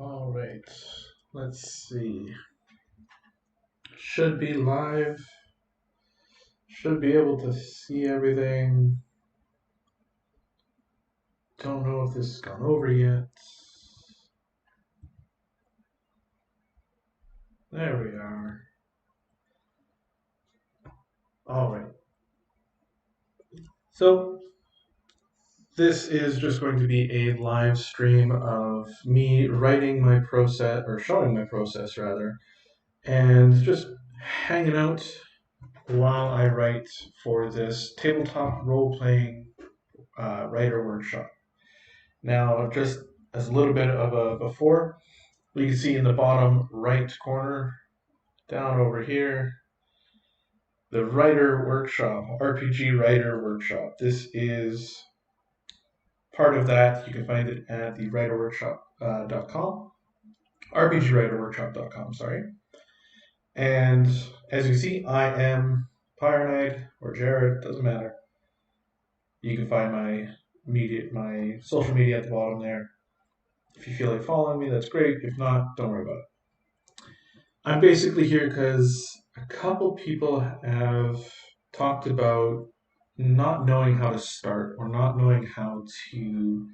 All right, let's see. Should be live. Should be able to see everything. Don't know if this has gone over yet. There we are. All right. So this is just going to be a live stream of me writing my process, or showing my process rather, and just hanging out while I write for this tabletop role-playing writer workshop. Now, just as a little bit of a before, you can see in the bottom right corner, down over here, the Writer Workshop, RPG Writer Workshop. This is part of that. You can find it at the writerworkshop.com, rpgwriterworkshop.com, sorry. And as you see, I am Pyronite or Jared, doesn't matter. You can find my social media at the bottom there. If you feel like following me, that's great. If not, don't worry about it. I'm basically here because a couple people have talked about not knowing how to start or not knowing how to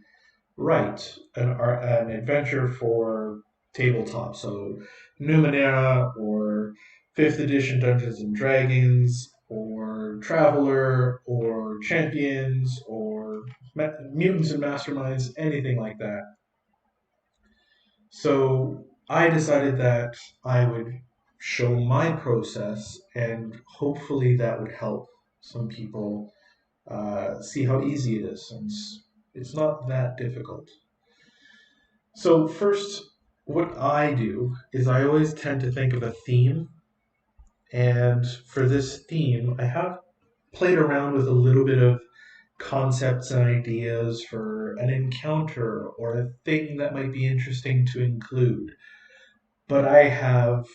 write an adventure for tabletop. So, Numenera or 5th edition Dungeons and Dragons or Traveler or Champions or Mutants and Masterminds, anything like that. So I decided that I would show my process, and hopefully that would help some people see how easy it is, since it's not that difficult. So first, what I do is I always tend to think of a theme, and for this theme, I have played around with a little bit of concepts and ideas for an encounter or a thing that might be interesting to include. But I have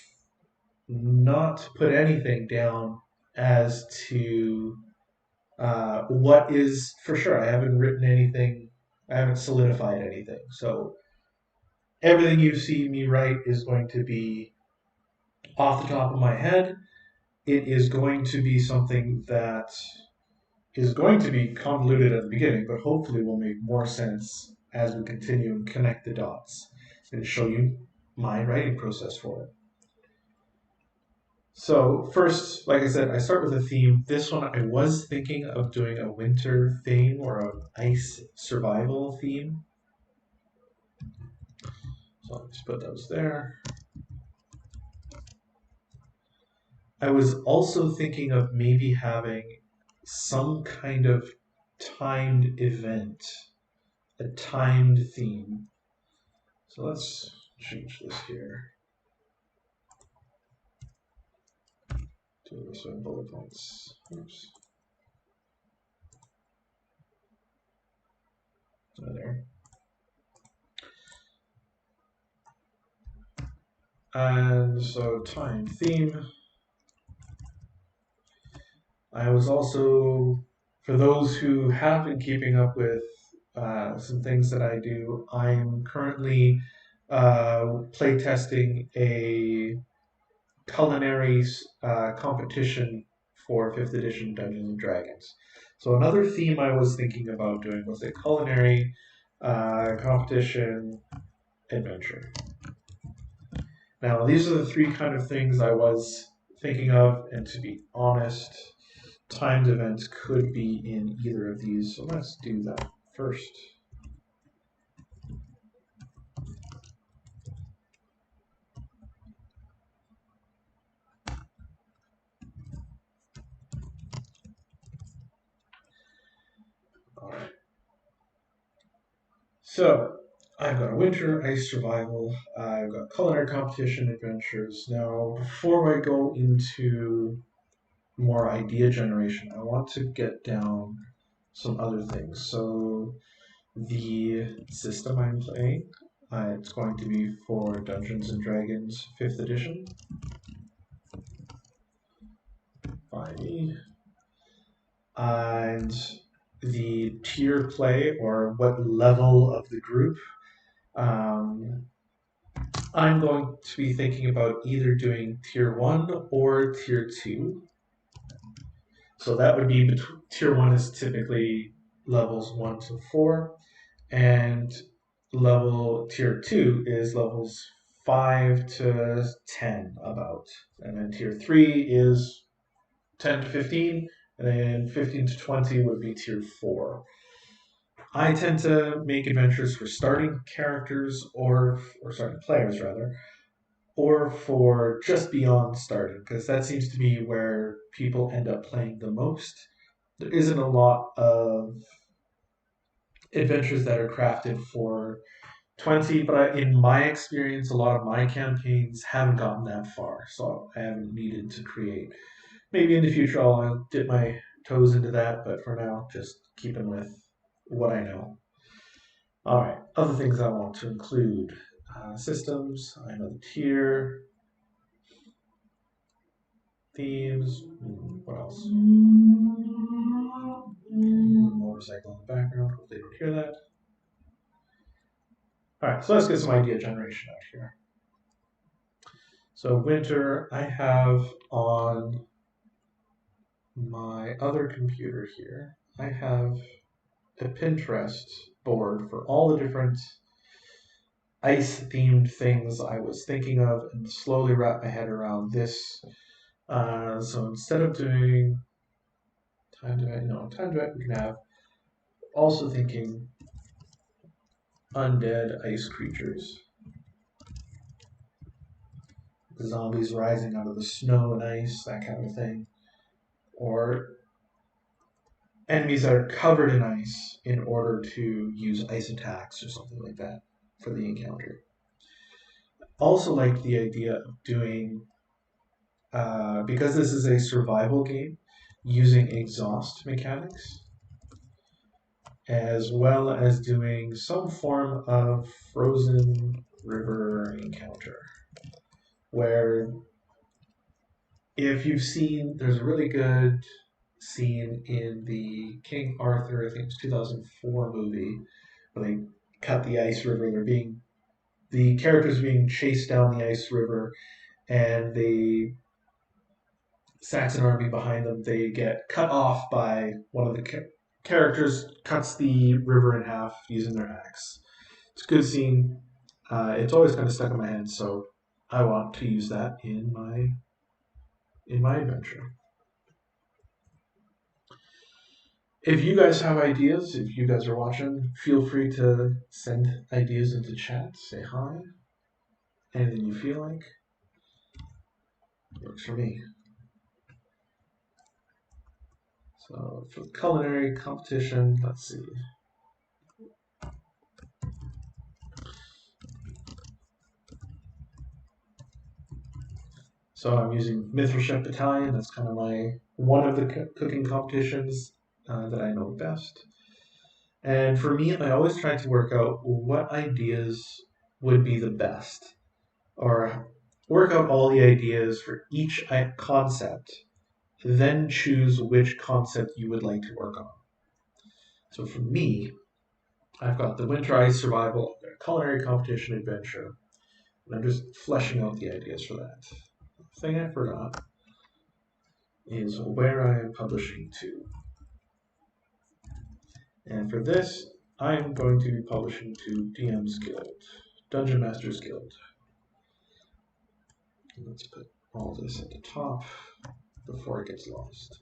not put anything down as to what is for sure. I haven't written anything, I haven't solidified anything. So everything you see me write is going to be off the top of my head. It is going to be something that is going to be convoluted at the beginning, but hopefully will make more sense as we continue and connect the dots and show you my writing process for it. So first, like I said, I start with a theme. This one I was thinking of doing a winter theme or an ice survival theme. So I'll just put those there. I was also thinking of maybe having some kind of timed event, a timed theme. So let's change this here. Do this in bullet points. Oops. There. And so time theme. I was also, for those who have been keeping up with some things that I do, I'm currently playtesting a culinary competition for 5th edition Dungeons and Dragons. So another theme I was thinking about doing was a culinary competition adventure. Now, these are the three kind of things I was thinking of, and to be honest, timed events could be in either of these. So let's do that first. All right. So I've got a winter ice survival. I've got culinary competition adventures. Now, before I go into more idea generation, I want to get down some other things. So the system I'm playing, it's going to be for Dungeons and Dragons 5th edition. 5e. And the tier play, or what level of the group. I'm going to be thinking about either doing tier 1 or tier 2. So that would be tier 1 is typically levels 1 to 4, and tier 2 is levels 5 to 10 about. And then tier 3 is 10 to 15, and then 15 to 20 would be tier 4. I tend to make adventures for starting characters or starting players rather, or for just beyond starting, because that seems to be where people end up playing the most. There isn't a lot of adventures that are crafted for 20, but in my experience, a lot of my campaigns haven't gotten that far, so I haven't needed to create. Maybe in the future I'll dip my toes into that, but for now, just keeping with what I know. All right, other things I want to include systems, another tier, themes, what else? Motorcycle in the background, hope they don't hear that. All right, so let's get some idea generation out here. So winter, I have on my other computer here, I have a Pinterest board for all the different ice themed things I was thinking of and slowly wrap my head around this. So instead of doing time to act, we can have also thinking undead ice creatures. Zombies rising out of the snow and ice, that kind of thing. Or enemies that are covered in ice in order to use ice attacks or something like that for the encounter. Also like the idea of doing, because this is a survival game, using exhaust mechanics, as well as doing some form of frozen river encounter, where if you've seen, there's a really good scene in the King Arthur, I think it's 2004 movie, where they cut the ice river. The characters are being chased down the ice river, and the Saxon army behind them, they get cut off by one of the characters, cuts the river in half using their axe. It's a good scene. It's always kind of stuck in my head, so I want to use that in my adventure. If you guys have ideas, if you guys are watching, feel free to send ideas into chat. Say hi. Anything you feel like. Works for me. So for the culinary competition, let's see. So I'm using Mithril Chef Battalion. That's kind of one of the cooking competitions that I know best. And for me, I always try to work out what ideas would be the best, or work out all the ideas for each concept, then choose which concept you would like to work on. So for me, I've got the Winter Ice Survival Culinary Competition Adventure, and I'm just fleshing out the ideas for that. The thing I forgot is where I am publishing to. And for this, I'm going to be publishing to DM's Guild, Dungeon Masters Guild. Let's put all this at the top before it gets lost.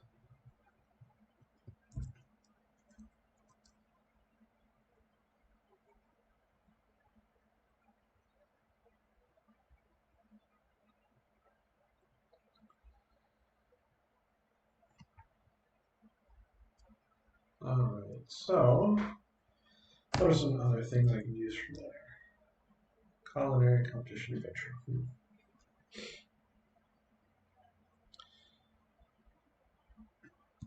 Alright, so what are some other things I can use from there? Culinary competition adventure.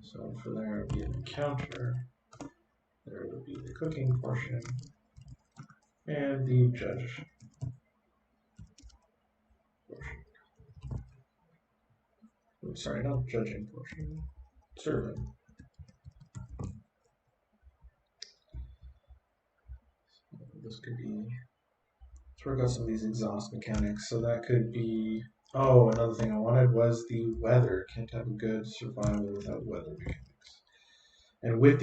So for there would be an encounter, there would be the cooking portion, and the judge portion. Oops, sorry, not judging portion, serving. This could be Let's work out some of these exhaust mechanics. So that could be. Oh, another thing I wanted was the weather. Can't have a good survival without weather mechanics. And with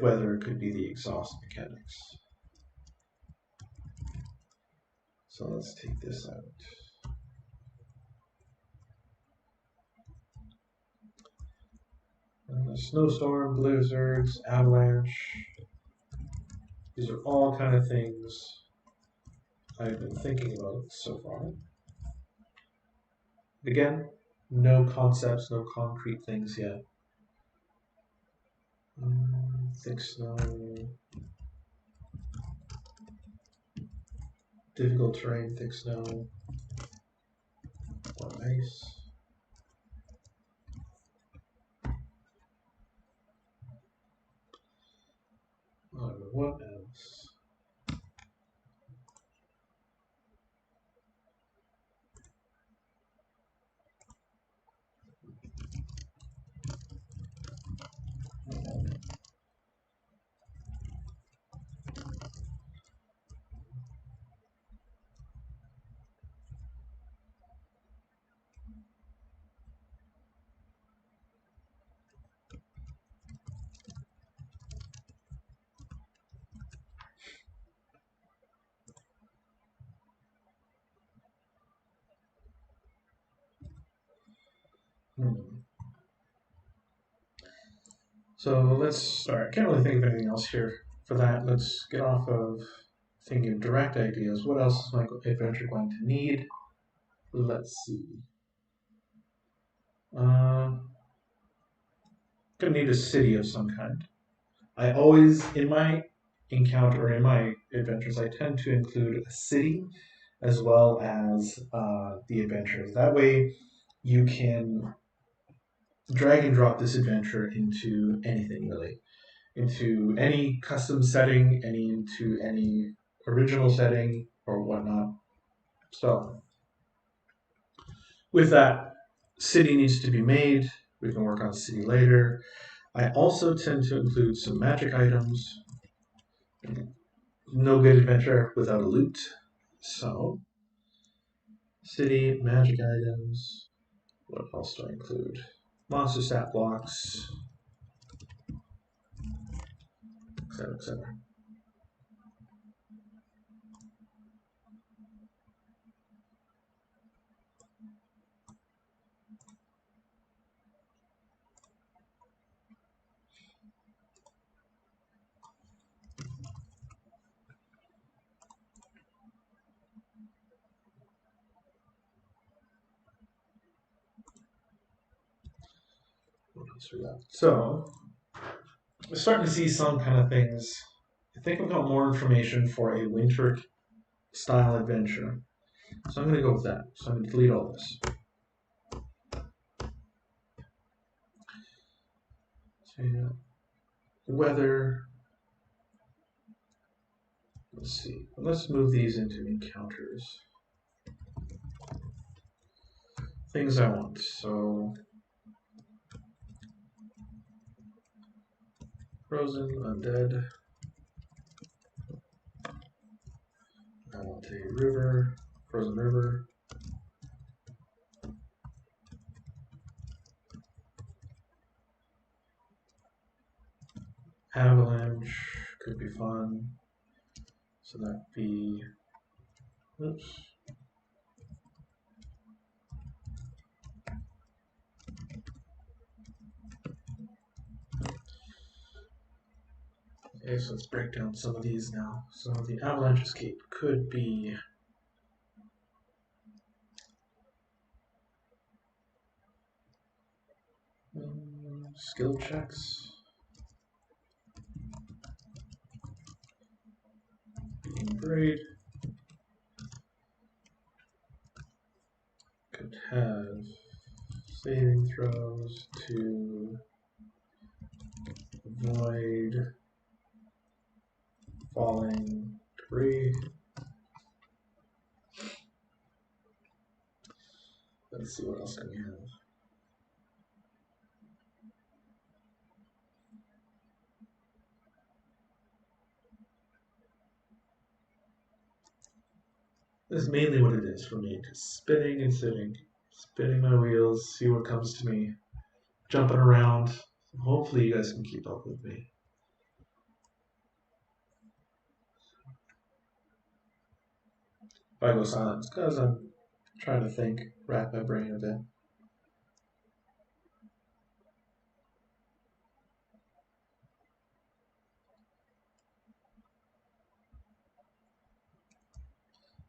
weather, it could be the exhaust mechanics. So let's take this out. Snowstorm, blizzards, avalanche. These are all kind of things I've been thinking about so far. Again, no concepts, no concrete things yet. Thick snow. Difficult terrain, thick snow. Or ice. What else? So let's start. I can't really think of anything else here for that. Let's get off of thinking of direct ideas. What else is my adventure going to need? Let's see. Gonna need a city of some kind. I always, in my encounter or in my adventures, I tend to include a city as well as the adventures. That way, you can drag and drop this adventure into anything really, into any custom setting, into any original setting or whatnot. So, with that, city needs to be made. We can work on city later. I also tend to include some magic items. No good adventure without a loot. So, city, magic items. What else do I include? Monster stat blocks, etc., etc. What else we got? So, we're starting to see some kind of things. I think I've got more information for a winter style adventure. So I'm going to go with that. So I'm going to delete all this. So, yeah. Weather. Let's see. Let's move these into encounters. Things I want. So, frozen, undead. I want a river, frozen river. Avalanche could be fun. So that'd be, oops. Okay, so let's break down some of these now. So the avalanche escape could be skill checks. Being great. Could have saving throws to avoid falling debris. Let's see what else can we have. is mainly what it is for me. Just spinning and sitting, spinning my wheels, see what comes to me, jumping around. Hopefully, you guys can keep up with me. If I go silent, it's because I'm trying to think, rack my brain a bit.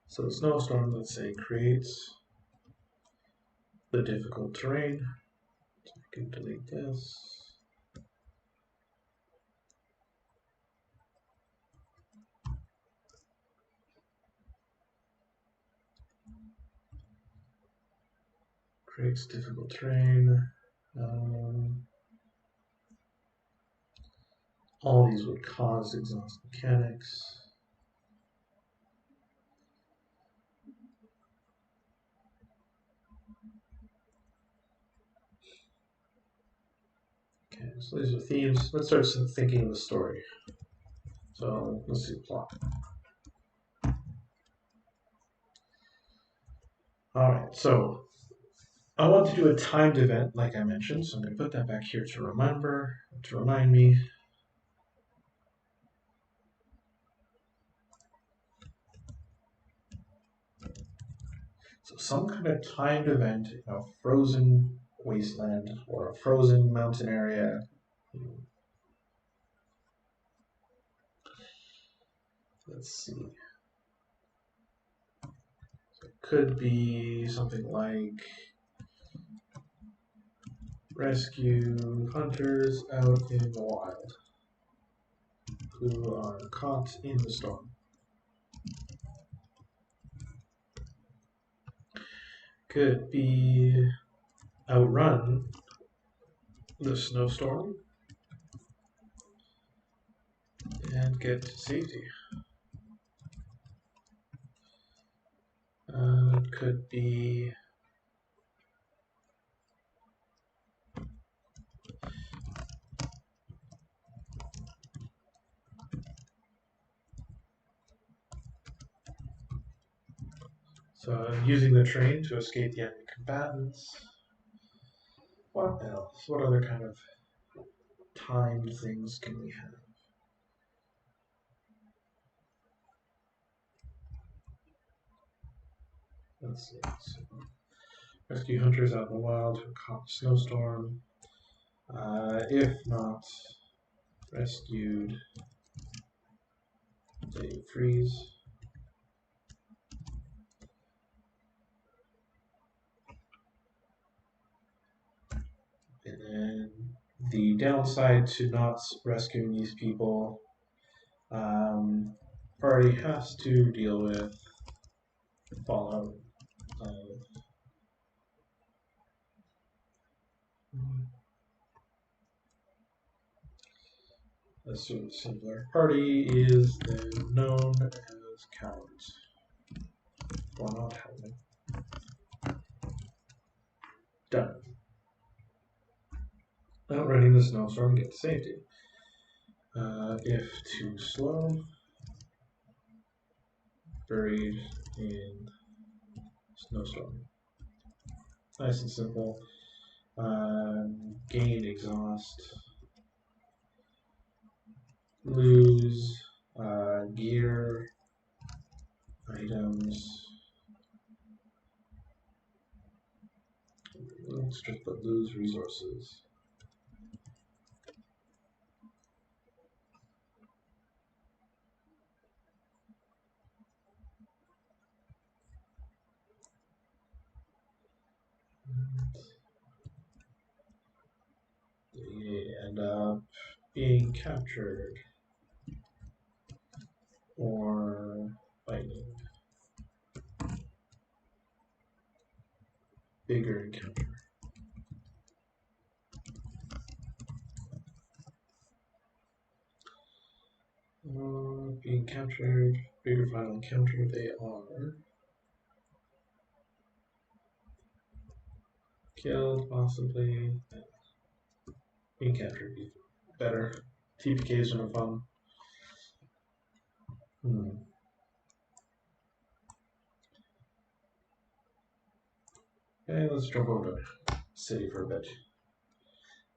So the snowstorm, let's say, creates the difficult terrain. So I can delete this. Creates difficult terrain. All these would cause exhaust mechanics. Okay, so these are themes. Let's start thinking of the story. So let's see, plot. All right, so I want to do a timed event, like I mentioned, so I'm going to put that back here to remind me. So some kind of timed event in a frozen wasteland or a frozen mountain area. Let's see. So it could be something like rescue hunters out in the wild who are caught in the storm. Could be outrun the snowstorm and get to safety. It could be using the train to escape the enemy combatants. What else? What other kind of timed things can we have? Let's see. So, rescue hunters out in the wild who caught a snowstorm. If not rescued, they freeze. And then the downside to not rescuing these people, party has to deal with fallout of a sort of similar. Party is then known as cowards for not helping. Done. Outrunning the snowstorm, get to safety. If too slow, buried in snowstorm. Nice and simple. Gain exhaust. Lose gear, items. Let's just put lose resources. They end up being captured or fighting. Bigger encounter. Being captured, bigger final encounter, they are killed, possibly. Being captured be better. TPKs are no fun. Okay, let's jump over to city for a bit.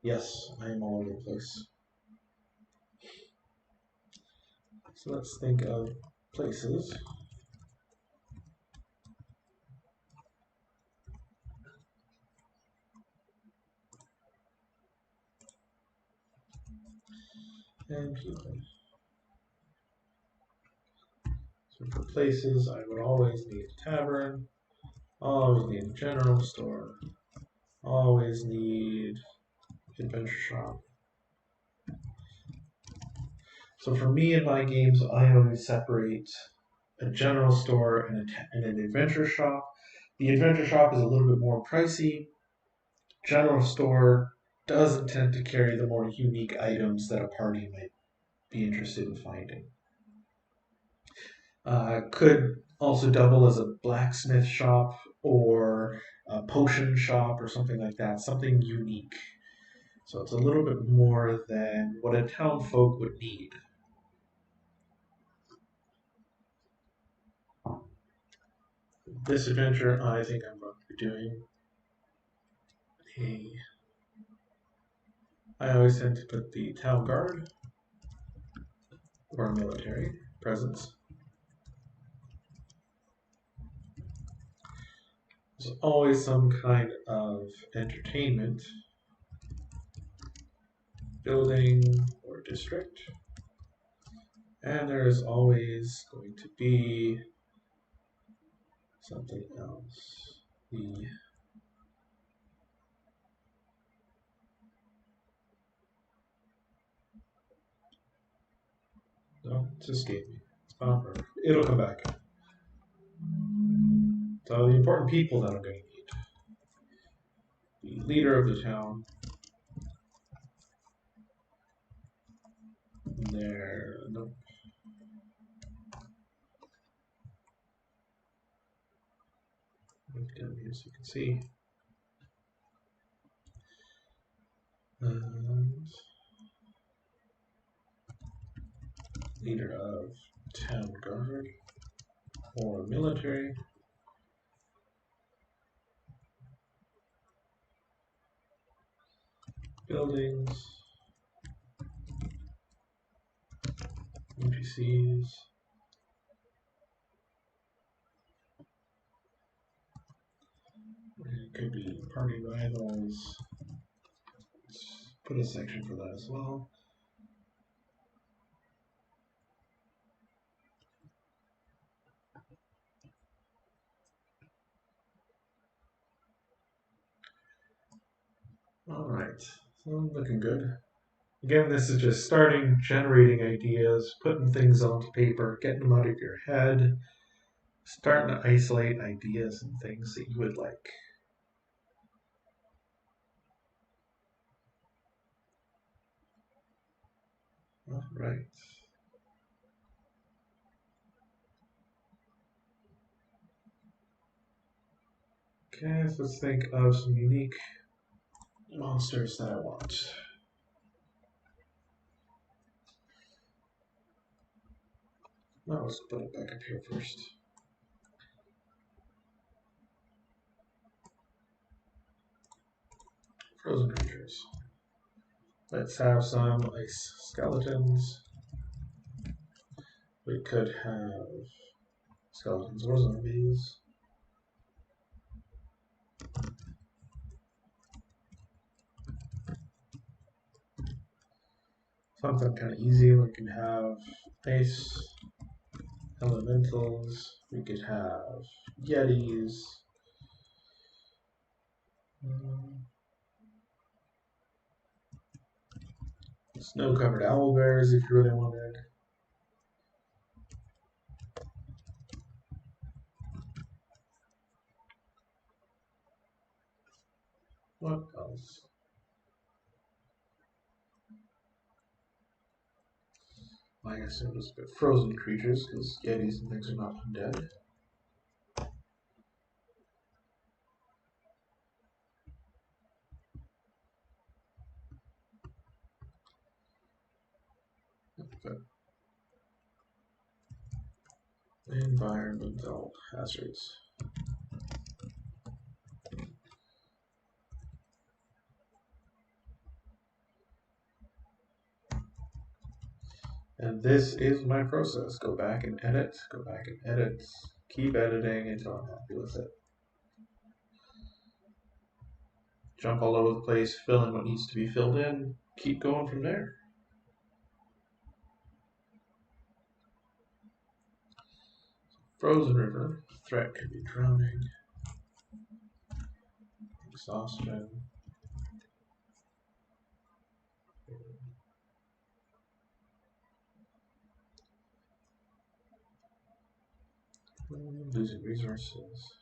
Yes, I am all over the place. So let's think of places. And people. So for places, I would always need a tavern, always need a general store, always need adventure shop. So for me in my games, I always separate a general store and an adventure shop. The adventure shop is a little bit more pricey. General store doesn't tend to carry the more unique items that a party might be interested in finding. Could also double as a blacksmith shop or a potion shop or something like that, something unique. So it's a little bit more than what a town folk would need. This adventure, I think I'm going to be doing a. I always tend to put the town guard or military presence. There's always some kind of entertainment building or district, and there is always going to be something else. The no, it's escaped me. It's gone forever. It'll come back. So the important people that I'm going to need: the leader of the town, their no, down here so you can see, and leader of town guard or military. Buildings, NPCs. It could be party rivals. Let's put a section for that as well. All right, so looking good. Again, this is just starting generating ideas, putting things onto paper, getting them out of your head, starting to isolate ideas and things that you would like. All right. Okay, so let's think of some unique monsters that I want. Now let's put it back up here first. Frozen creatures. Let's have some ice skeletons. We could have skeletons or zombies. Something kind of easy. We can have ice elementals. We could have yetis. Snow-covered owl bears if you really wanted. What else? I guess it was frozen creatures because yetis and things are not undead. Okay. Environmental hazards. And this is my process. Go back and edit, keep editing until I'm happy with it. Jump all over the place, fill in what needs to be filled in, keep going from there. Frozen river, threat could be drowning, exhaustion. Losing resources.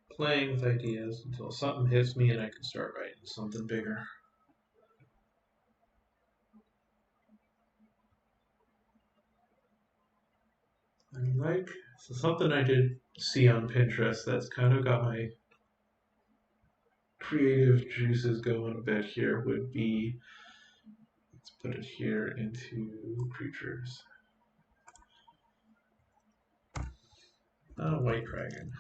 Playing with ideas until something hits me and I can start writing something bigger. So something I did see on Pinterest that's kind of got my creative juices going a bit here would be, let's put it here into creatures. White dragon.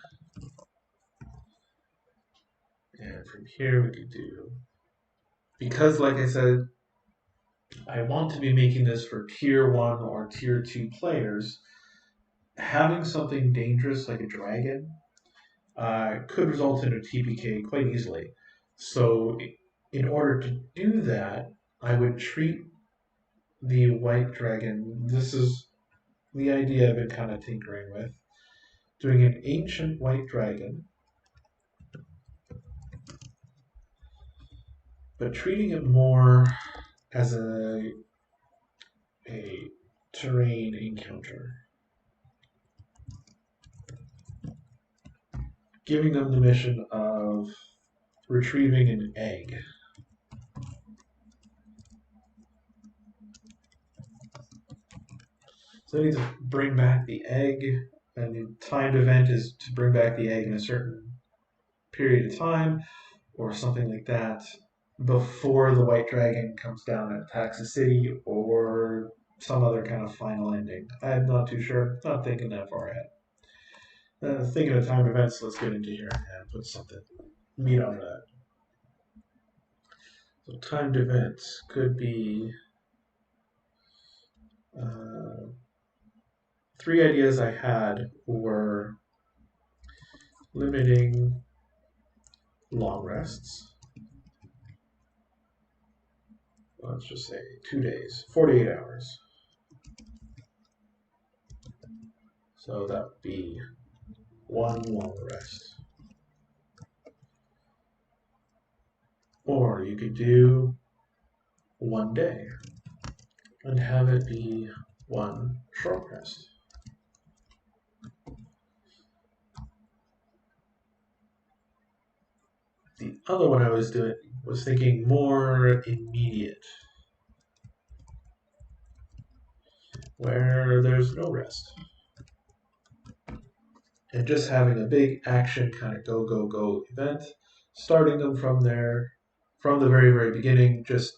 And from here we could do, because like I said, I want to be making this for tier 1 or tier 2 players, having something dangerous like a dragon could result in a TPK quite easily. So in order to do that, I would treat the white dragon, this is the idea I've been kind of tinkering with, doing an ancient white dragon, but treating it more as a terrain encounter. Giving them the mission of retrieving an egg. So they need to bring back the egg, and the timed event is to bring back the egg in a certain period of time, or something like that, before the white dragon comes down and attacks the city, or some other kind of final ending. I'm not too sure. Not thinking that far ahead. Thinking of time events, let's get into here and put something meat on that. So timed events could be 3 ideas I had were limiting long rests. Let's just say 2 days, 48 hours. So that would be 1 long rest. Or you could do 1 day and have it be 1 short rest. The other one I was doing was thinking more immediate, where there's no rest. And just having a big action kind of go, go, go event, starting them from there, from the very, very beginning, just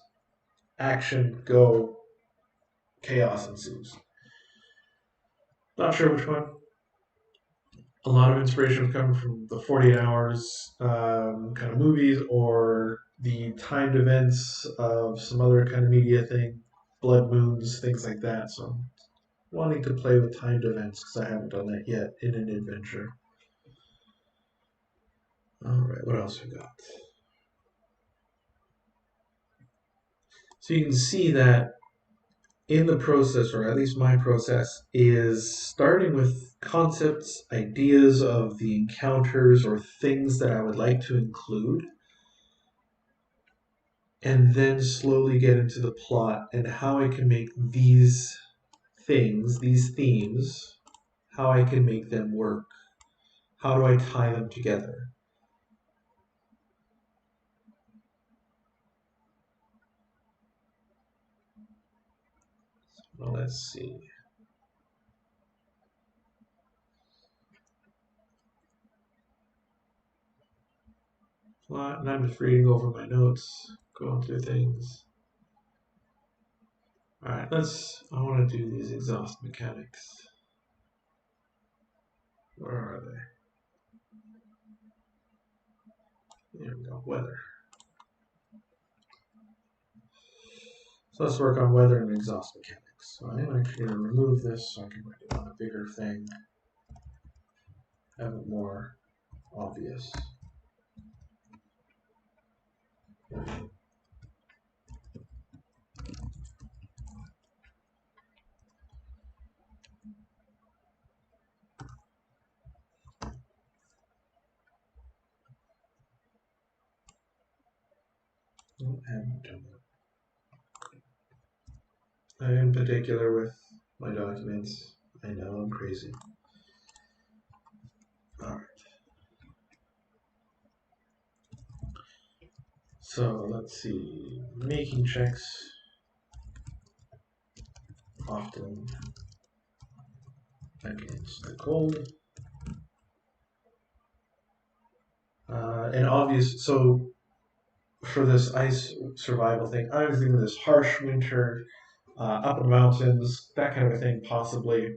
action, go, chaos ensues. Not sure which one. A lot of inspiration was coming from the 48 hours kind of movies, or the timed events of some other kind of media thing, blood moons, things like that. So I'm wanting to play with timed events because I haven't done that yet in an adventure. All right, what else we got? So you can see that in the process, or at least my process, is starting with concepts, ideas of the encounters or things that I would like to include, and then slowly get into the plot and how I can make these things, these themes, how I can make them work. How do I tie them together? Well, let's see. Plot, and I'm just reading over my notes, going through things. All right, I want to do these exhaust mechanics. Where are they? There we go, weather. So let's work on weather and exhaust mechanics. So I'm actually going to remove this so I can write it on a bigger thing, have it more obvious. Oh, I haven't done that. And in particular with my documents, I know I'm crazy. Alright. So let's see, making checks often against the cold. And obvious, so for this ice survival thing, I was thinking this harsh winter, up in the mountains, that kind of a thing, possibly,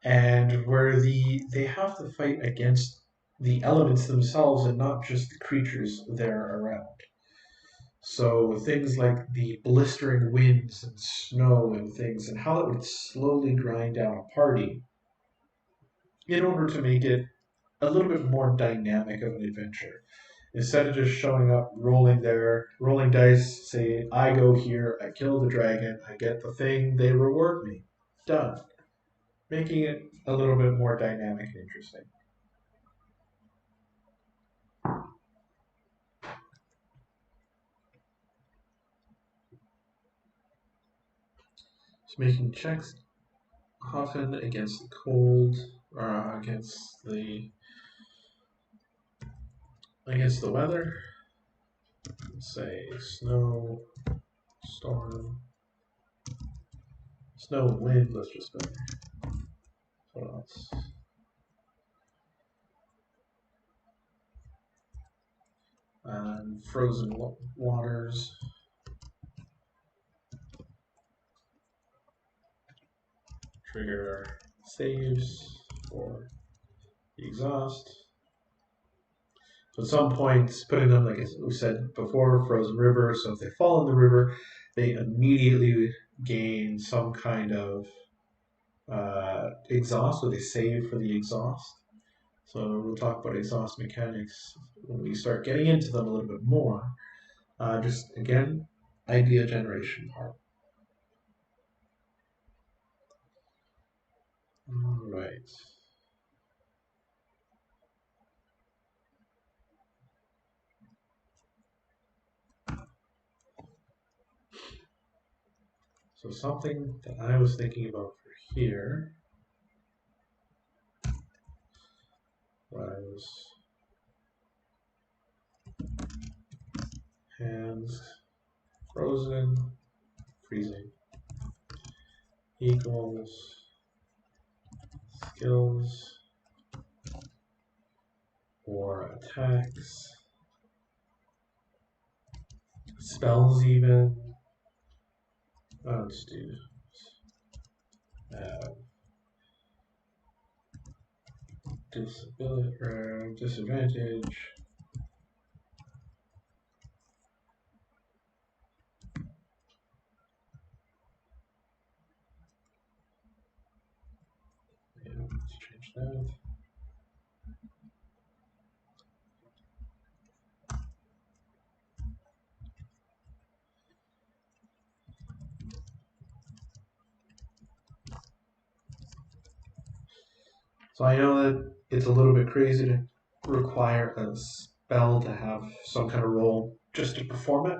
and where they have to fight against the elements themselves and not just the creatures there around. So things like the blistering winds and snow and things, and how it would slowly grind down a party in order to make it a little bit more dynamic of an adventure. Instead of just showing up, rolling there, rolling dice, say, I go here, I kill the dragon, I get the thing, they reward me. Done. Making it a little bit more dynamic and interesting. So making checks often against the cold, or against the weather. Say snow, storm, snow, wind. Let's just go. What else? Frozen waters. Trigger saves for the exhaust. So at some point, putting them, like we said before, frozen river. So if they fall in the river, they immediately gain some kind of exhaust, or they save for the exhaust. So we'll talk about exhaust mechanics when we start getting into them a little bit more. Just again, idea generation part. All right. So something that I was thinking about for here was hands frozen, freezing equals skills or attacks, spells even. Let's do disability or disadvantage. Yeah, let's change that. So I know that it's a little bit crazy to require a spell to have some kind of roll just to perform it,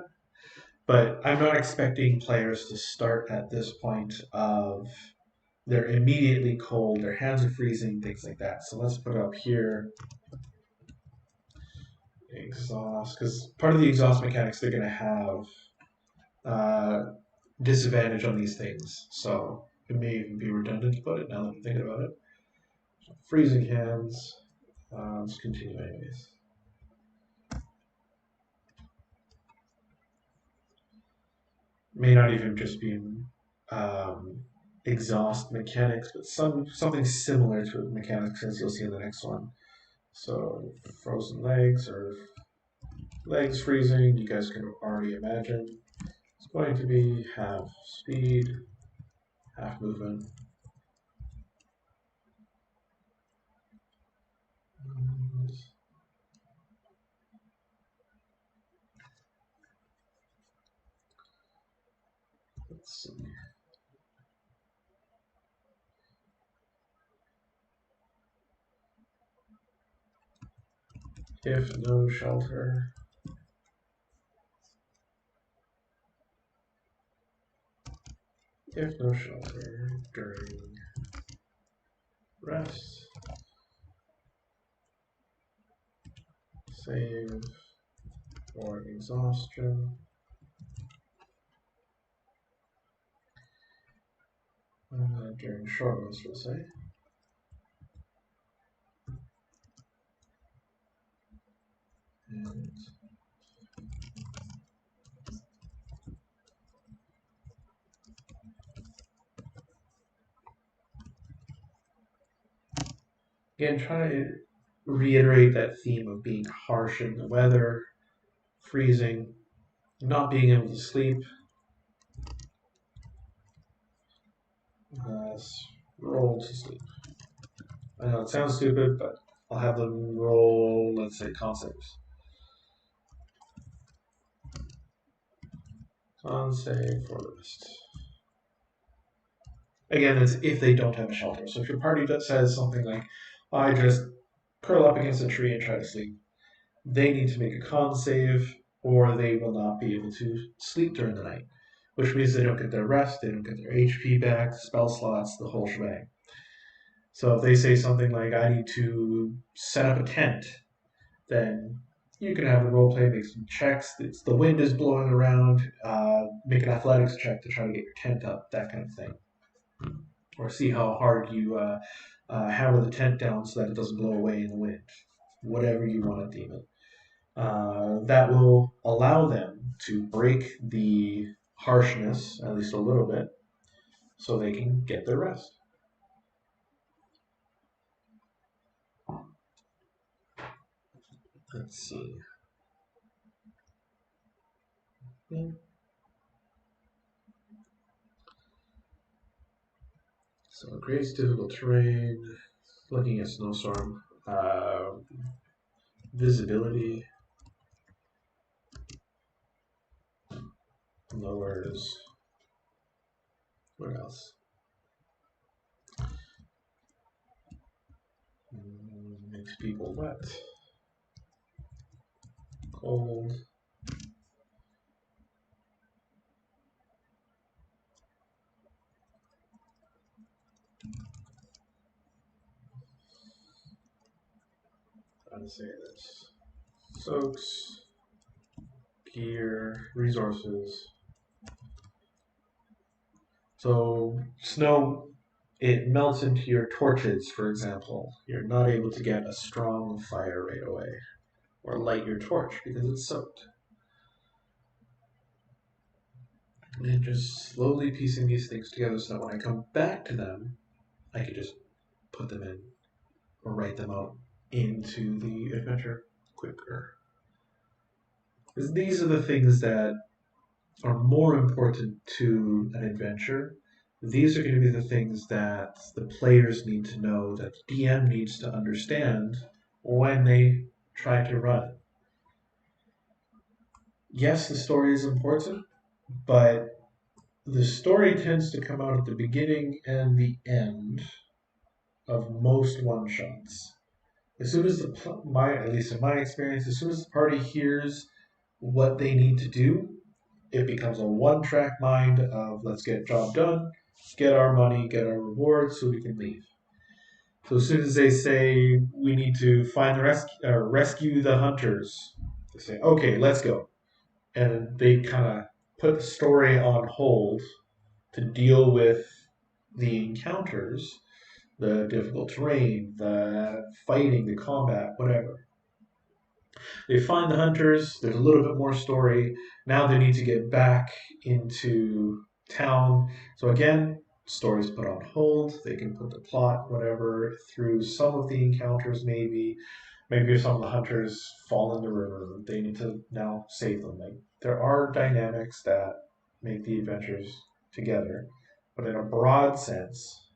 but I'm not expecting players to start at this point of they're immediately cold, their hands are freezing, things like that. So let's put up here exhaust, because part of the exhaust mechanics they're going to have disadvantage on these things. So it may even be redundant to put it now that I'm thinking about it. So freezing hands. Let's continue anyways. May not even just be exhaust mechanics, but something similar to mechanics as you'll see in the next one. So frozen legs or Legs freezing, you guys can already imagine. It's going to be half speed, half movement. Let's see. If no shelter, during rest, save or exhaustion. During short rest, we'll say. And again, try to reiterate that theme of being harsh in the weather, freezing, not being able to sleep. Roll to sleep. I know it sounds stupid, but I'll have them roll, let's say, concepts. Con save for the rest. Again, it's if they don't have a shelter. So if your party says something like, I just curl up against a tree and try to sleep, they need to make a con save or they will not be able to sleep during the night, which means they don't get their rest, they don't get their HP back, spell slots, the whole shebang. So if they say something like, I need to set up a tent, then you can have the role play make some checks. The wind is blowing around, make an athletics check to try to get your tent up, that kind of thing. Or see how hard you hammer the tent down so that it doesn't blow away in the wind. Whatever you want to deem it. That will allow them to break the harshness, at least a little bit, so they can get their rest. Let's see. So it creates difficult terrain. Looking at snowstorm, visibility lowers. What else? Makes people wet. Cold. How to say this? Soaks, gear, resources. So snow, it melts into your torches, for example. You're not able to get a strong fire right away or light your torch because it's soaked. And just slowly piecing these things together so that when I come back to them, I can just put them in or write them out into the adventure quicker. Because these are the things that are more important to an adventure. These are going to be the things that the players need to know, that the DM needs to understand when they try to run it. Yes, the story is important, but the story tends to come out at the beginning and the end of most one shots. As soon as at least in my experience, as soon as the party hears what they need to do, it becomes a one-track mind of let's get job done, get our money, get our rewards, so we can leave. So as soon as they say we need to find the rescue the hunters, they say okay, let's go, and they kind of put the story on hold to deal with the encounters, the difficult terrain, the fighting, the combat, whatever. They find the hunters. There's a little bit more story. Now they need to get back into town. So again, story's put on hold. They can put the plot, whatever, through some of the encounters maybe. Maybe if some of the hunters fall in the river, they need to now save them. Like there are dynamics that make the adventures together, but in a broad sense,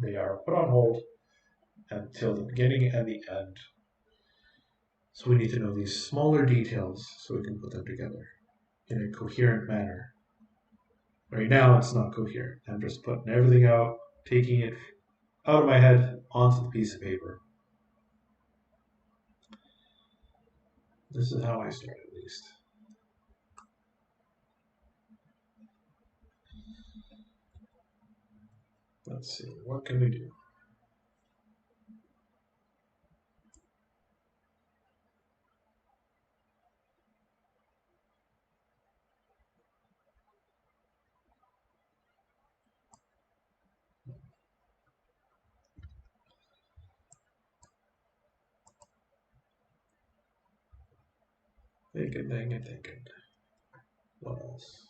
they are put on hold until the beginning and the end. So we need to know these smaller details so we can put them together in a coherent manner. Right now, it's not coherent. I'm just putting everything out, taking it out of my head onto the piece of paper. This is how I start, at least. Let's see, what can we do? Thinking. What else?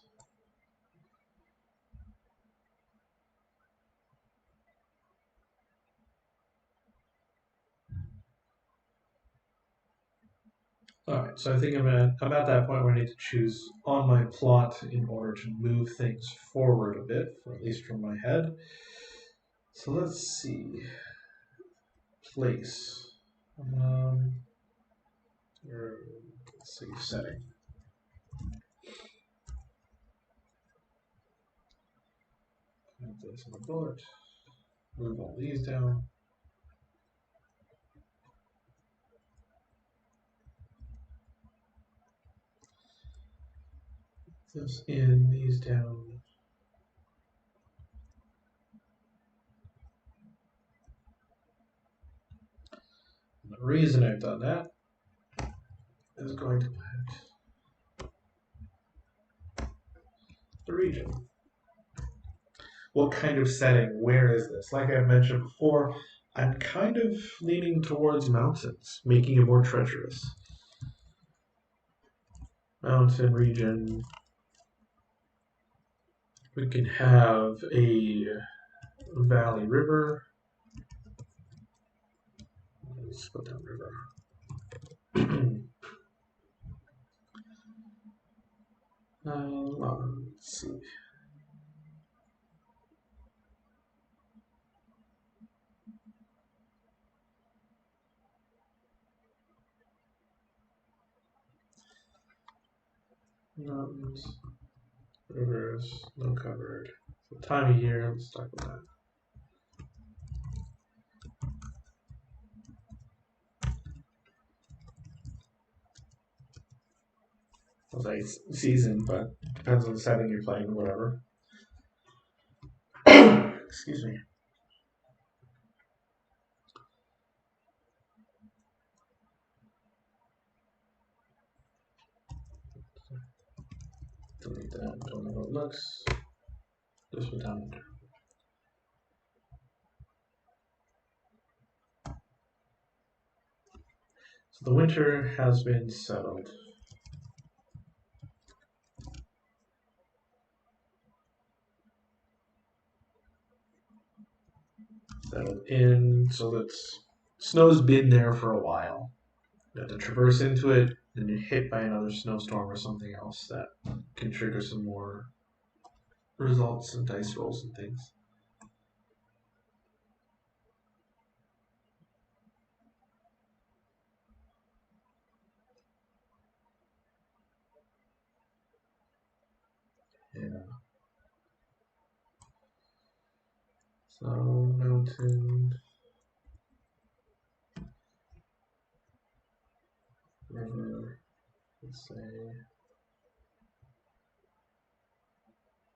All right, so I think I'm at that point where I need to choose on my plot in order to move things forward a bit, or at least from my head. So let's see. Place. Um, let's see, setting. Put this in a bullet. Move all these down. This in, these down. And the reason I've done that is going to put the region. What kind of setting? Where is this? Like I've mentioned before, I'm kind of leaning towards mountains, making it more treacherous. Mountain region. We can have a valley river. Let's put down river. Let's see. Mountains, rivers, no covered. So time of year, let's talk about that. I was like season, but depends on the setting you're playing, whatever. Excuse me. Delete that. Don't know how it looks. This one down there. So the winter has been settled. Settled in, so that snow's been there for a while. You have to traverse into it, then you're hit by another snowstorm or something else that can trigger some more results and dice rolls and things. Yeah. So mountain, river, let's say.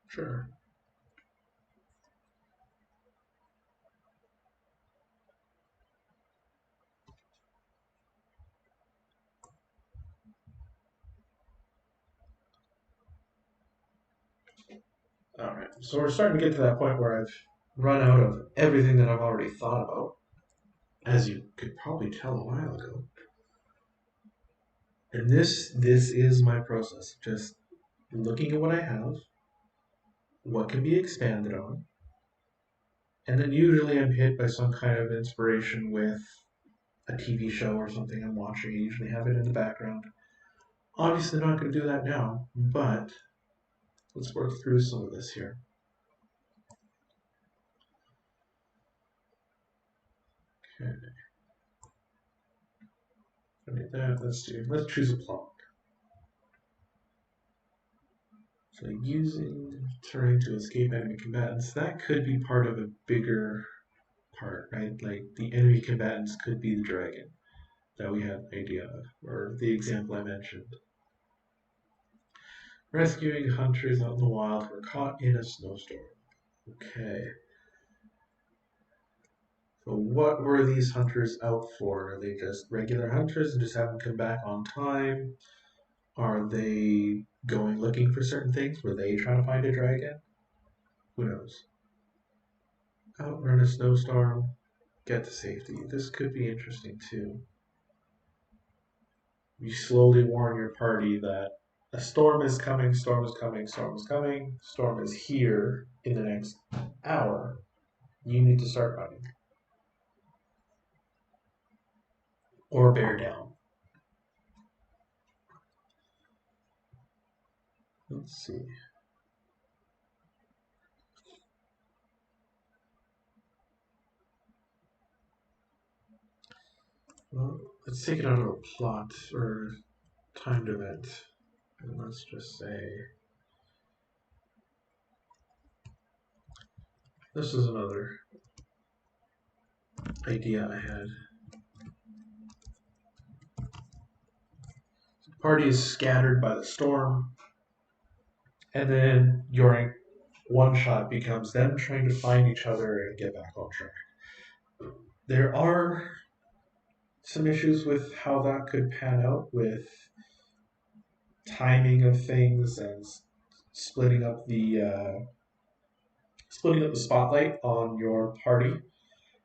Sure. All right. So we're starting to get to that point where I've run out of everything that I've already thought about, as you could probably tell a while ago. And this is my process. Just looking at what I have, what can be expanded on, and then usually I'm hit by some kind of inspiration with a TV show or something I'm watching. I usually have it in the background. Obviously, not going to do that now, but let's work through some of this here. Okay. Let's choose a plot. So using terrain to escape enemy combatants, that could be part of a bigger part, right? Like the enemy combatants could be the dragon that we had an idea of, or the example I mentioned. Rescuing hunters out in the wild who are caught in a snowstorm. Okay. So what were these hunters out for? Are they just regular hunters and just haven't come back on time? Are they going looking for certain things? Were they trying to find a dragon? Who knows? Outrun a snowstorm, get to safety. This could be interesting too. You slowly warn your party that a storm is coming, storm is coming, storm is coming, storm is here in the next hour. You need to start running. Or bear down. Let's see. Well, let's take it out of a plot or timed event. And let's just say this is another idea I had. The party is scattered by the storm, and then your one shot becomes them trying to find each other and get back on track. There are some issues with how that could pan out with timing of things and splitting up the spotlight on your party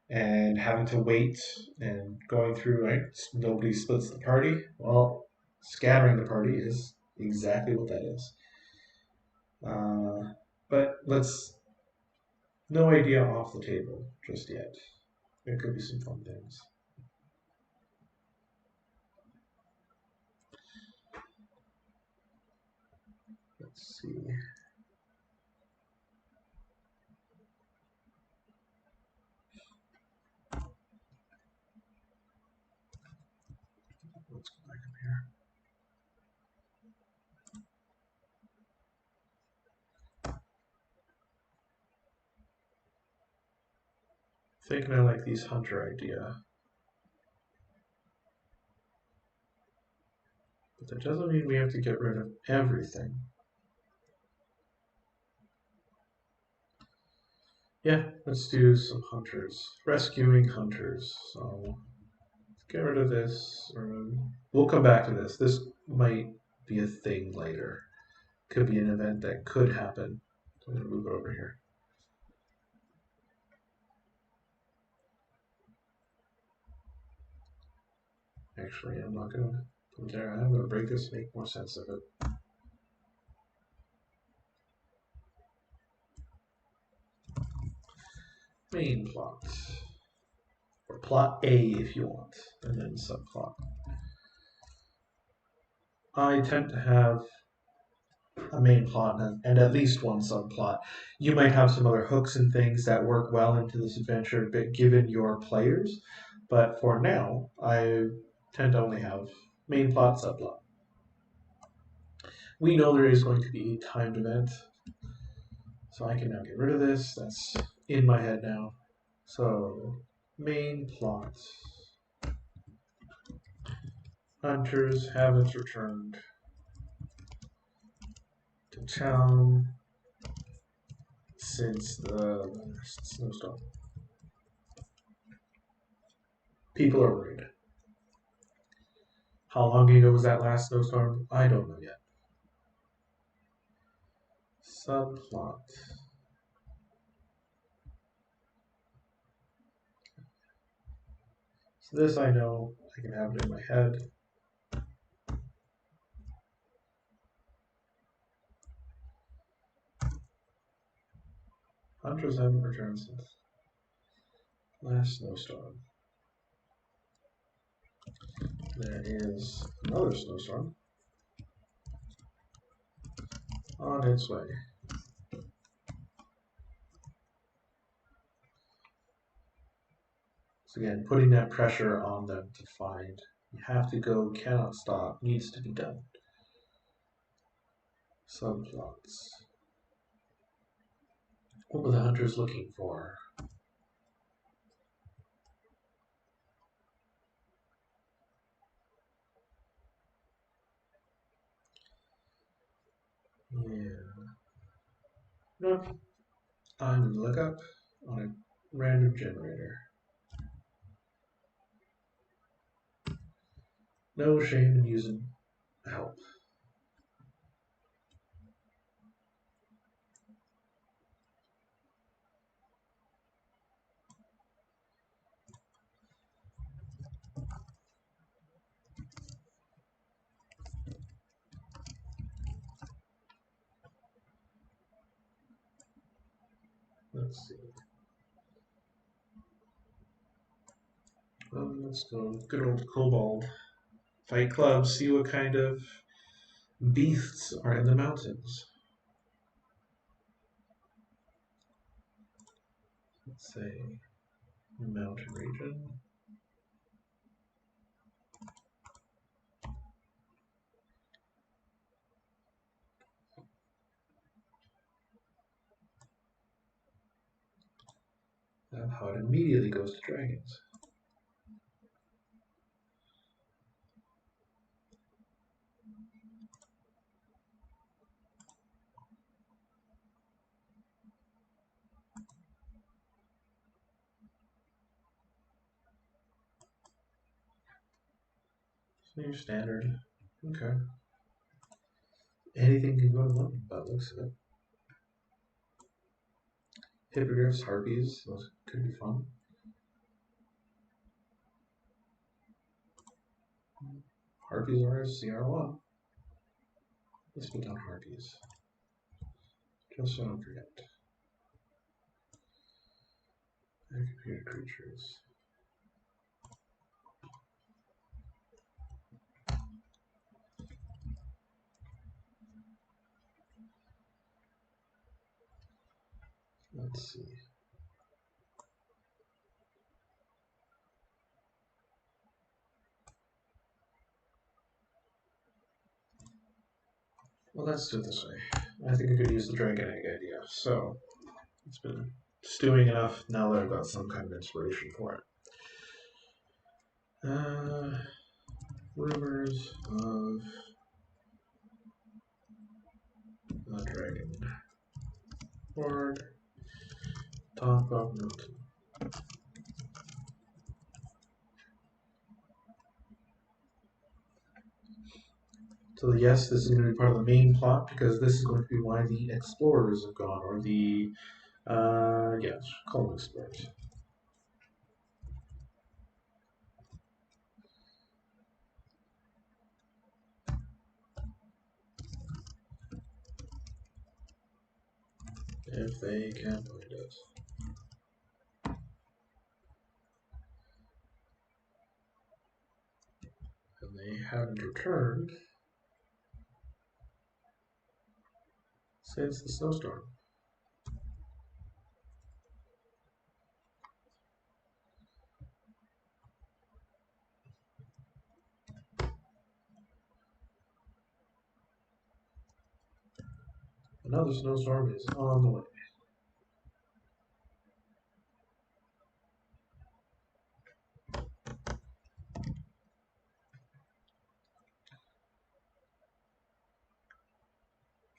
and having to wait and going through, right? Nobody splits the party. Well, scattering the party is exactly what that is. But let's no idea off the table just yet. There could be some fun things. Let's see. Let's go back up here. Thinking I like these hunter idea. But that doesn't mean we have to get rid of everything. Yeah, let's do some hunters. Rescuing hunters. So get rid of this. We'll come back to this. This might be a thing later. Could be an event that could happen. So I'm going to move it over here. Actually, I'm not going to put it there. I'm going to break this to make more sense of it. Main plot. Or plot A if you want. And then subplot. I tend to have a main plot and at least one subplot. You might have some other hooks and things that work well into this adventure, but given your players. But for now, I tend to only have main plot, subplot. We know there is going to be a timed event, so I can now get rid of this. That's in my head now. So, main plot. Hunters haven't returned to town since the last snowstorm. People are worried. How long ago was that last snowstorm? I don't know yet. Subplot. So this I know, I can have it in my head. Hunters haven't returned since last snowstorm. There is another snowstorm on its way. So again, putting that pressure on them to find. You have to go, cannot stop, needs to be done. Subplots. What were the hunters looking for? Yeah. Nope. I'm going to look up on a random generator. No shame in using help. Let's see. Let's go good old Kobold. Fight Club, see what kind of beasts are in the mountains. Let's say mountain region. And how it immediately goes to dragons. So your standard. Okay. Anything can go to one by the looks of it. Hippogriffs, harpies, those could be fun. Harpies are CR1. Let's put down harpies. Just so I don't forget. And computer creatures. Let's see. Well, let's do it this way. I think I could use the dragon egg idea. So, it's been stewing enough now that I've got some kind of inspiration for it. Rumors of the dragon horde, top of mountain. So yes, this is going to be part of the main plot because this is going to be why the explorers have gone, or the yes, call them explorers. If they can find it. And they haven't returned since the snowstorm. Another snowstorm is on the way.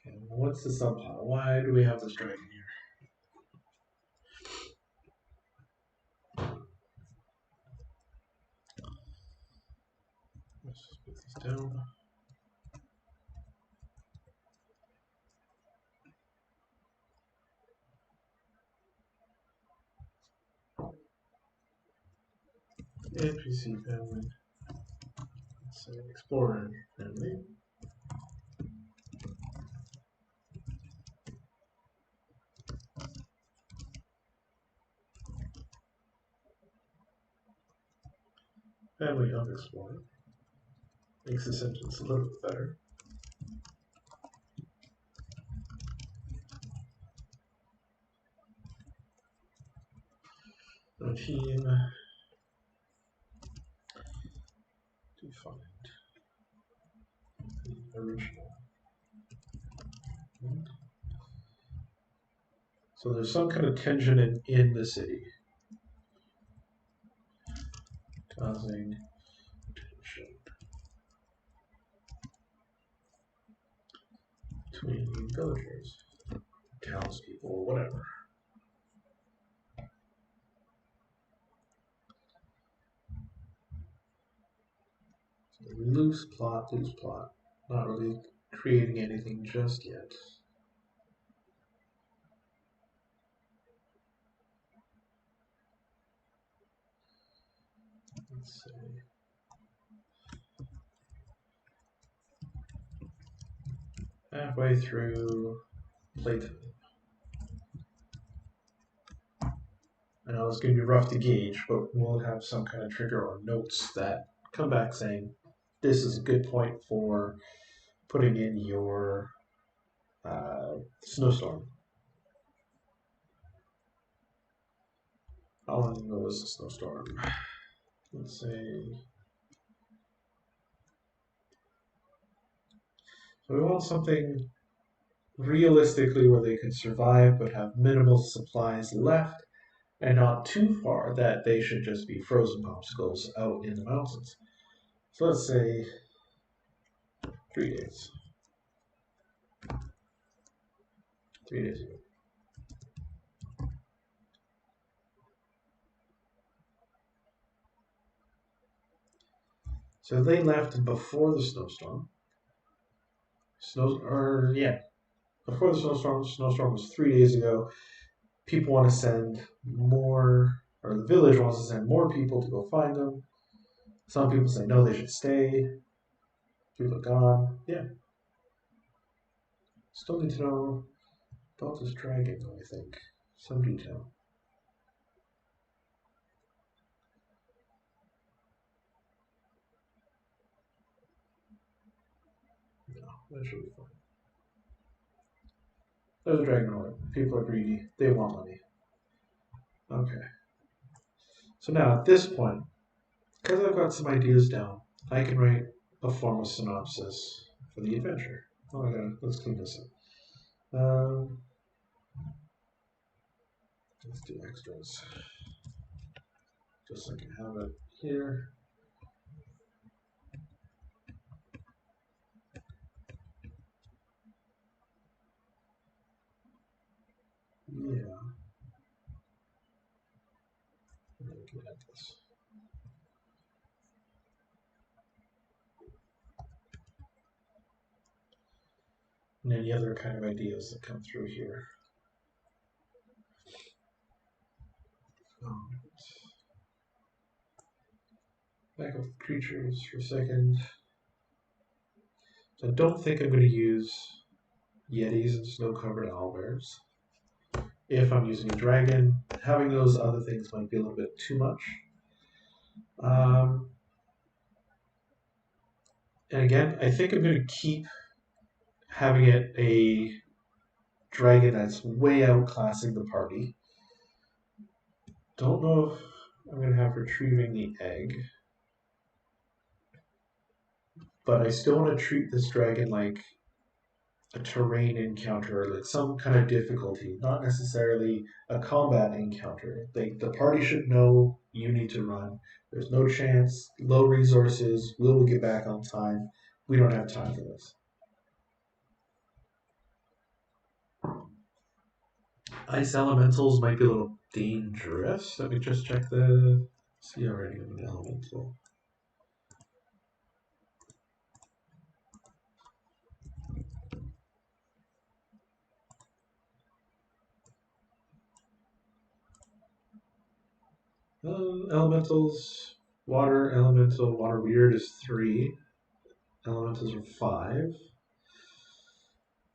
Okay, what's the subplot? Why do we have this dragon here? Let's just put this down. NPC family. Let's say explorer family. Family of Explorer. Makes the sentence a little bit better. The team defined the original. So there's some kind of tension in the city, causing tension between villagers, townspeople, whatever. So loose plot. Not really creating anything just yet. Let's see. Halfway through playtime. I know it's going to be rough to gauge, but we'll have some kind of trigger or notes that come back saying this is a good point for putting in your snowstorm. How long ago was the snowstorm? Let's say. So we want something realistically where they can survive but have minimal supplies left and not too far that they should just be frozen popsicles out in the mountains. So let's say 3 days. 3 days ago. So they left before the snowstorm. Before the snowstorm. Snowstorm was 3 days ago. People want to send more, or the village wants to send more people to go find them. Some people say no, they should stay. People are gone. Yeah. Still need to know about this dragon, though, I think. Some detail. No, that should be fine. There's a dragon order. People are greedy. They want money. Okay. So now at this point, because I've got some ideas down, I can write a formal synopsis for the adventure. Oh, let's clean this up. Let's do extras. Just so I can have it here. Yeah. Add this. And any other kind of ideas that come through here. Back up creatures for a second. So I don't think I'm going to use Yetis and snow-covered owlbears. If I'm using a dragon, having those other things might be a little bit too much. And again, I think I'm going to keep having it a dragon that's way outclassing the party. Don't know if I'm going to have retrieving the egg. But I still want to treat this dragon like a terrain encounter, like some kind of difficulty, not necessarily a combat encounter. The party should know you need to run. There's no chance, low resources, will get back on time. We don't have time for this. Ice elementals might be a little dangerous. Let me just check the CR rating of an elemental. Elementals, water elemental, water weird is 3. Elementals are 5.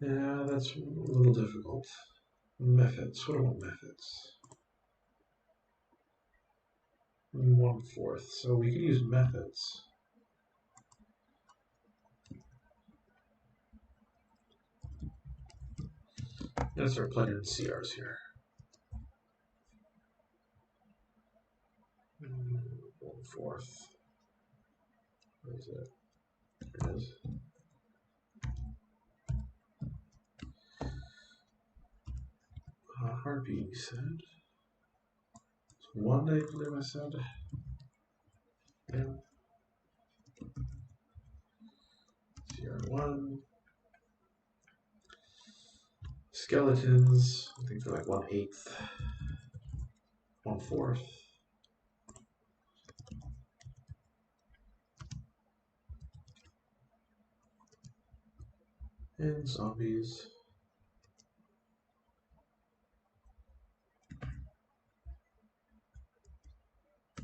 Yeah, that's a little difficult. Methods. What about methods? 1/4. So we can use methods. Let's start playing in CRs here. 1/4. Where is it? There it is. Heartbeat, you said. It's 1, I believe I said. Yeah. CR1. Skeletons, I think they're like 1/8. 1/4. And zombies.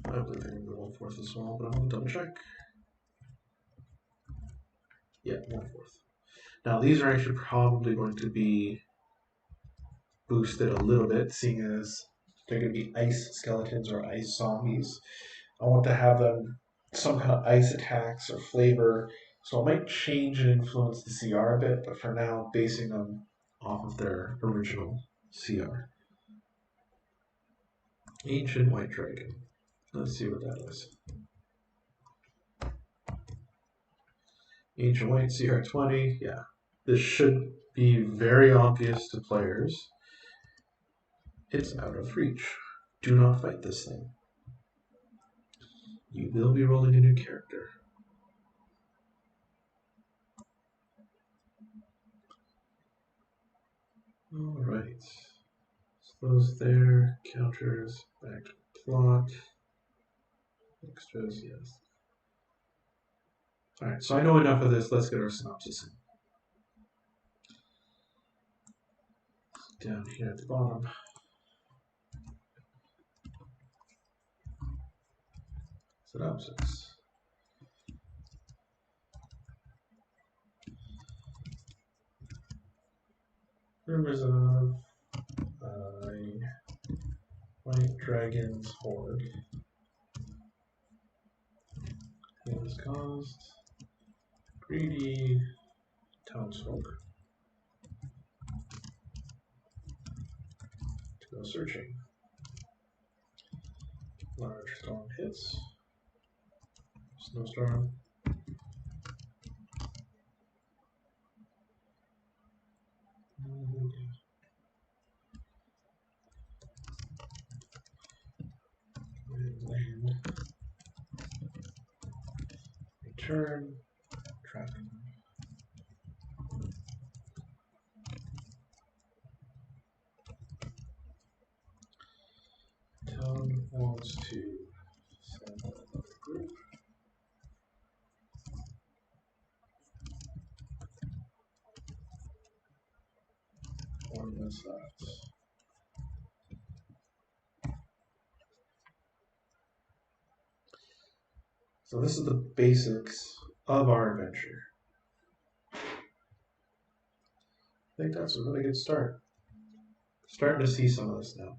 I believe they're going to go 1/4 as well, but I'm going to double check. Yeah, 1/4. Now these are actually probably going to be boosted a little bit, seeing as they're going to be ice skeletons or ice zombies. I want to have them some kind of ice attacks or flavor, so I might change and influence the CR a bit, but for now, basing them off of their original CR. Ancient White Dragon. Let's see what that is. Ancient White CR20, yeah. This should be very obvious to players. It's out of reach. Do not fight this thing. You will be rolling a new character. Alright. So those there, counters, back to plot, extras, yes. Alright, so I know enough of this. Let's get our synopsis in. Down here at the bottom. Synopsis. Members of White Dragon's Horde has caused greedy townsfolk to go searching. Large storm hits. Snowstorm. Land. Return. Traffic. Town wants to send another group. One minute left. So this is the basics of our adventure. I think that's a really good start. Starting to see some of this now.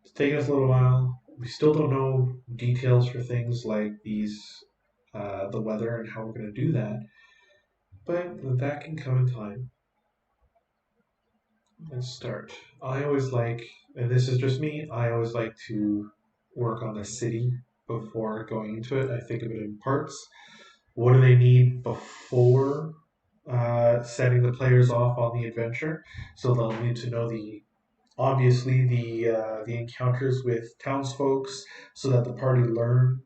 It's taken us a little while. We still don't know details for things like these, the weather and how we're going to do that, but that can come in time. Let's start. I always like, and this is just me, I always like to work on the city before going into it. I think of it in parts. What do they need before setting the players off on the adventure? So they'll need to know obviously the encounters with townsfolk, so that the party learn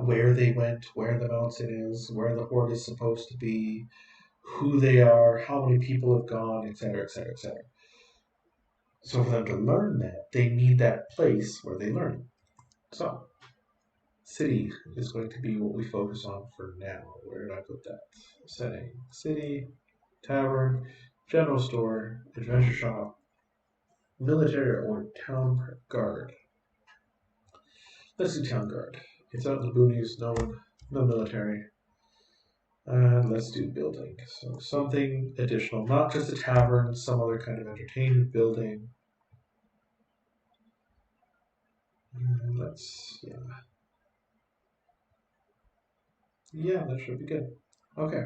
where they went, where the mountain is, where the horde is supposed to be, who they are, how many people have gone, etc., etc., etc. So for them to learn that, they need that place where they learn it. So city is going to be what we focus on for now. Where did I put that? Setting. City, tavern, general store, adventure shop, military or town guard. Let's do town guard. It's out in the boonies, no military. And let's do building. So something additional, not just a tavern, some other kind of entertainment building. And Yeah, that should be good. Okay,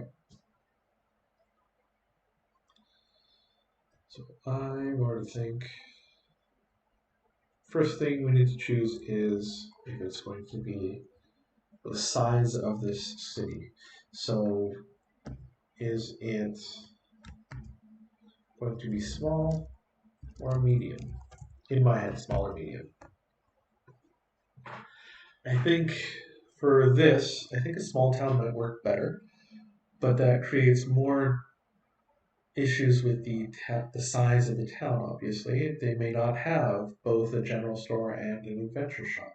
so I'm going to think. First thing we need to choose is if it's going to be the size of this city. So is it going to be small or medium? In my head, small or medium. I think for this, I think a small town might work better, but that creates more issues with the size of the town. Obviously, they may not have both a general store and an adventure shop.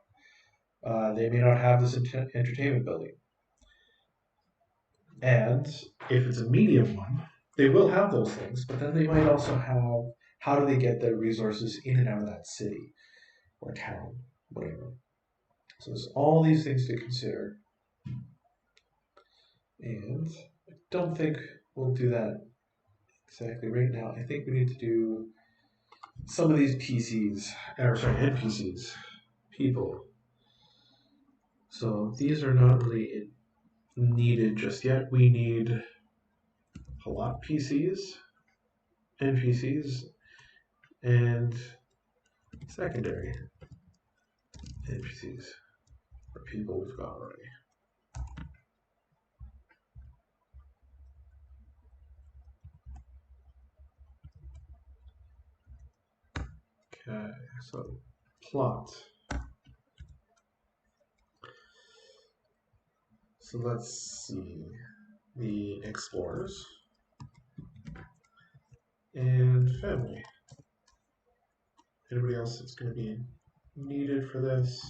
They may not have this entertainment building. And if it's a medium one, they will have those things, but then they might also have how do they get their resources in and out of that city or town, whatever. So there's all these things to consider. And I don't think we'll do that exactly right now. I think we need to do some of these NPCs, people. So these are not really needed just yet. We need a lot PCs, NPCs, and secondary NPCs for people we've got already. Okay, so plot. So let's see the explorers and family. Anybody else that's going to be needed for this?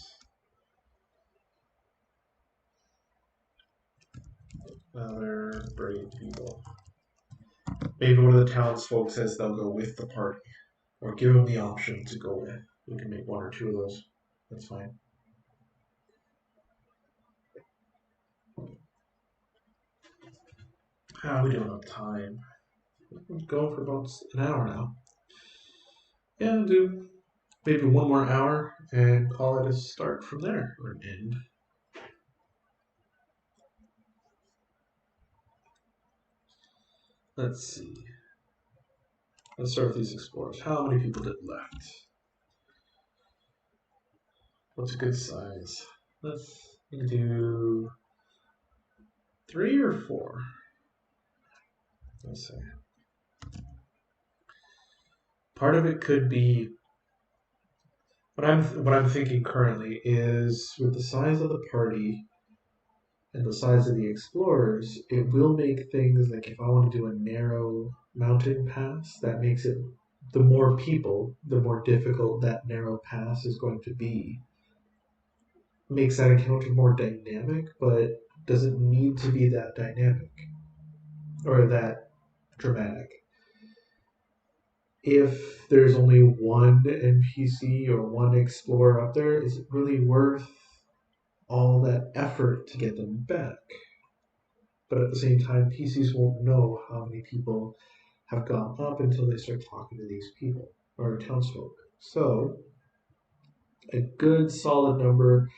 Other brave people. Maybe one of the townsfolk says they'll go with the party, or give them the option to go with. We can make one or two of those. That's fine. How are we doing on time? We're going for about an hour now. Yeah, I'll do maybe one more hour and call it a start from there, or an end. Let's see. Let's start with these explorers. How many people did left? What's a good size? Let's do 3 or 4. Let's see. Part of it could be what I'm thinking currently is with the size of the party and the size of the explorers, it will make things like if I want to do a narrow mountain pass, that makes it the more people, the more difficult that narrow pass is going to be. Makes that encounter more dynamic, but doesn't need to be that dynamic or that dramatic. If there's only one NPC or one explorer up there, is it really worth all that effort to get them back? But at the same time, PCs won't know how many people have gone up until they start talking to these people or townsfolk. So, a good solid number,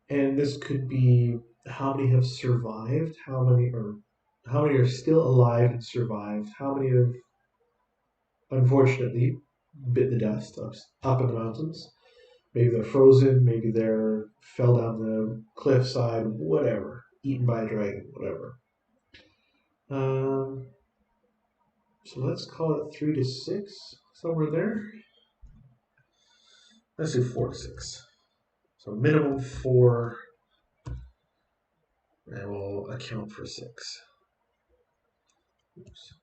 and this could be how many have survived, how many are still alive and survived, how many have unfortunately bit the dust up in the mountains. Maybe they're frozen, maybe they're fell down the cliffside, whatever, eaten by a dragon, whatever. Um, so let's call it 3 to 6, somewhere there. Let's do 4 to 6. So minimum 4, and we'll account for 6. Oops.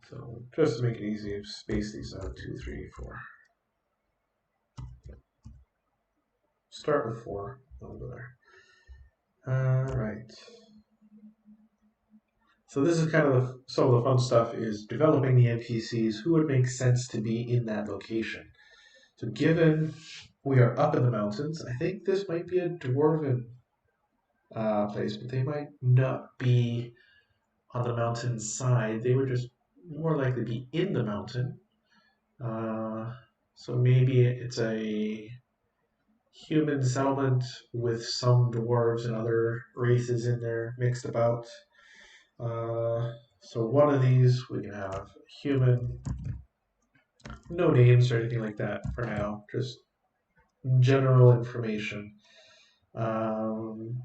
So just to make it easy, space these out 2, 3, 4. Start with 4. Over there. All right. So this is kind of some of the fun stuff is developing the NPCs. Who would make sense to be in that location? So given we are up in the mountains, I think this might be a dwarven place, but they might not be on the mountain side. They would just more likely be in the mountain. So maybe it's a human settlement with some dwarves and other races in there mixed about. So one of these we can have human, no names or anything like that for now, just general information. Um,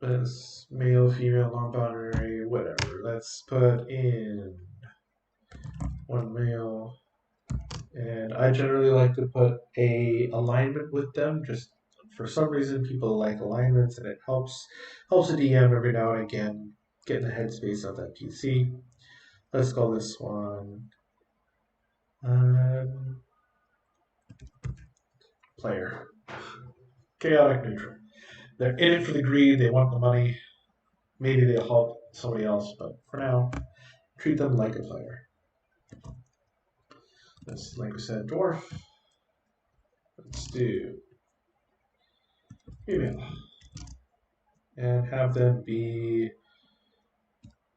As male, female, non-binary, whatever. Let's put in one male, and I generally like to put a alignment with them. Just for some reason, people like alignments, and it helps the DM every now and again get in the headspace of that PC. Let's call this one um, player. Chaotic neutral. They're in it for the greed. They want the money. Maybe they'll help somebody else, but for now, treat them like a player. This, like we said, dwarf. Let's do female and have them be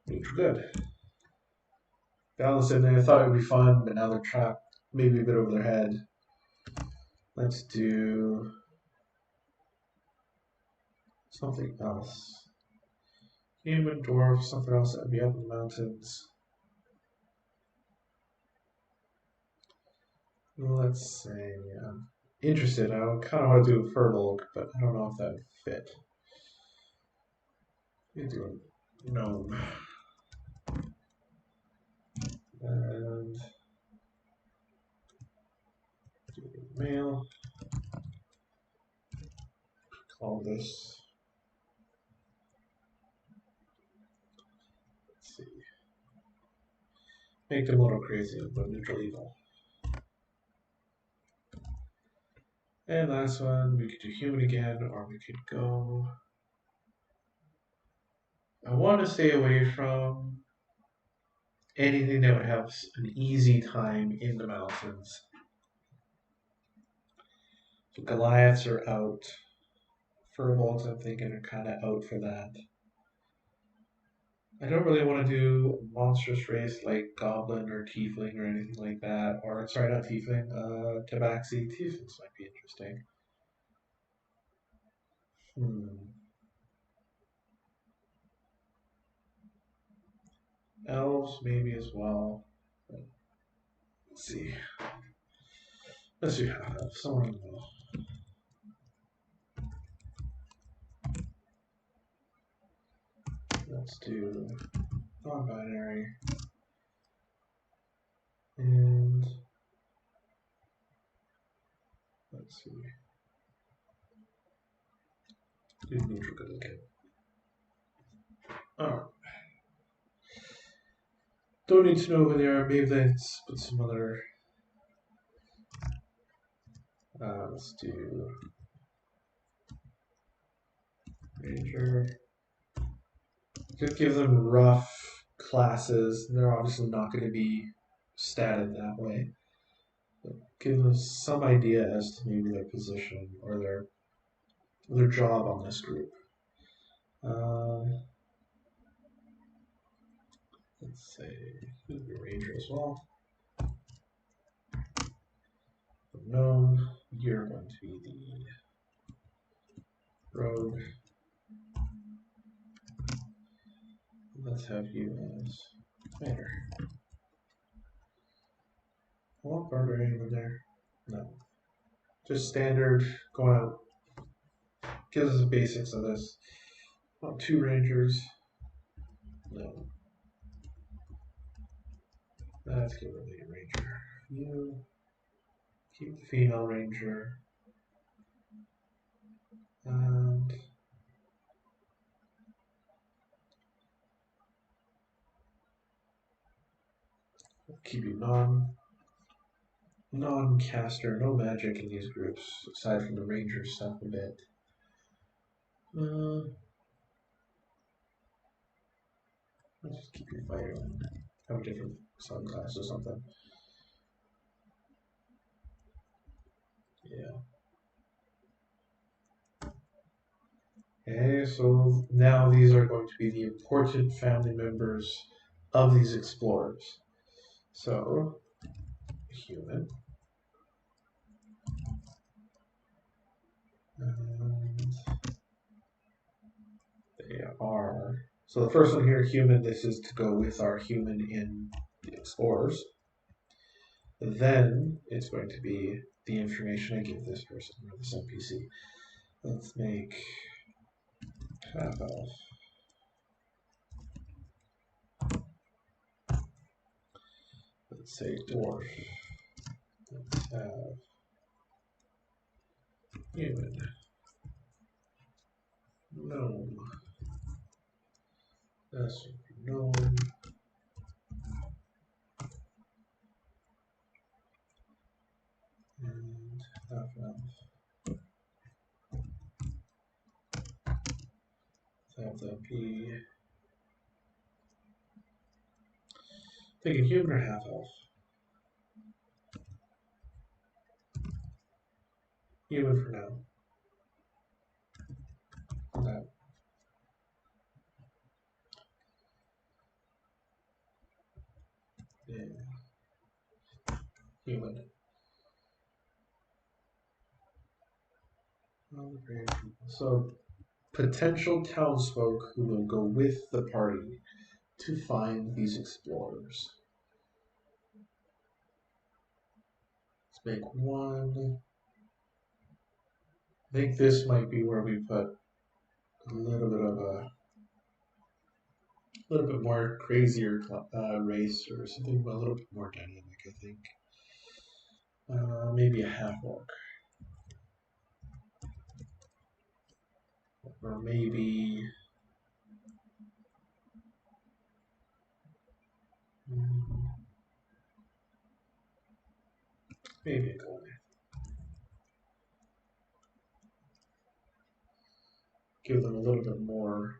neutral good. Balance in there. I thought it would be fun, but now they're trapped, maybe a bit over their head. Let's do something else. Human, dwarf, something else that would be up in the mountains. Let's say I'm interested. I kind of want to do a furbolg, but I don't know if that would fit. You do a gnome. And do a male. Call this. Let's see. Make them a little crazy, but neutral evil. And last one, we could do human again, or we could go. I want to stay away from anything that would have an easy time in the mountains. So Goliaths are out. Furbolgs, I'm thinking, are kind of out for that. I don't really want to do a monstrous race like Goblin or Tiefling or anything like that. Or, sorry, not Tiefling, Tabaxi. Tieflings might be interesting. Elves, maybe as well. Let's see. Let's see how someone in the middle. Let's do non-binary and let's see. Do neutral good again. Alright. Don't need to know where they are. Maybe let's put some other. Let's do Ranger. Just give them rough classes. They're obviously not going to be statted that way. But give them some idea as to maybe their position or their job on this group. Let's say who's the Ranger as well. Gnome, you're going to be the Rogue. Let's have you as Commander. I want Barbarian in there. No. Just standard, going out. Gives us the basics of this. Want 2 Rangers. No. Let's get rid of the Ranger. You keep the female Ranger. And keep you non-caster, no magic in these groups, aside from the Ranger stuff a bit. Let's just keep your fighter and have a different subclass or something. Yeah. Okay, so now these are going to be the important family members of these explorers. So, human. And they are, so the first one here, human, this is to go with our human in the explorers. Then it's going to be the information I give this person or this NPC. Let's make half elf. Let's say dwarf. Let's have human. Gnome. That's gnome. And half elf. Let's have that be. Thinking human or half elf? Human for now. No. Yeah. Human. So, potential townsfolk who will go with the party to find these explorers. Let's make one. I think this might be where we put a little bit of a little bit more crazier race or something a little bit more dynamic, I think. Maybe a half orc. Or maybe. Maybe a Goliath. Give them a little bit more.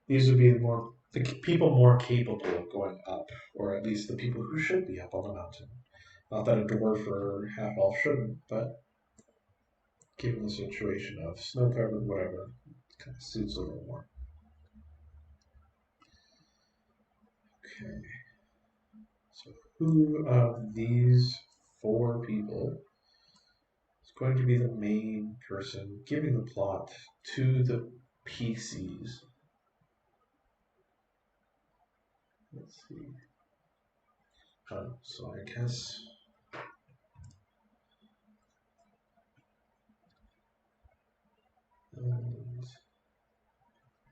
These would be the people more capable of going up, or at least the people who should be up on the mountain. Not that a dwarf or half elf shouldn't, but given the situation of snow covered, whatever, it kind of suits a little more. Okay. So who of these four people is going to be the main person giving the plot to the PCs? Let's see. So I guess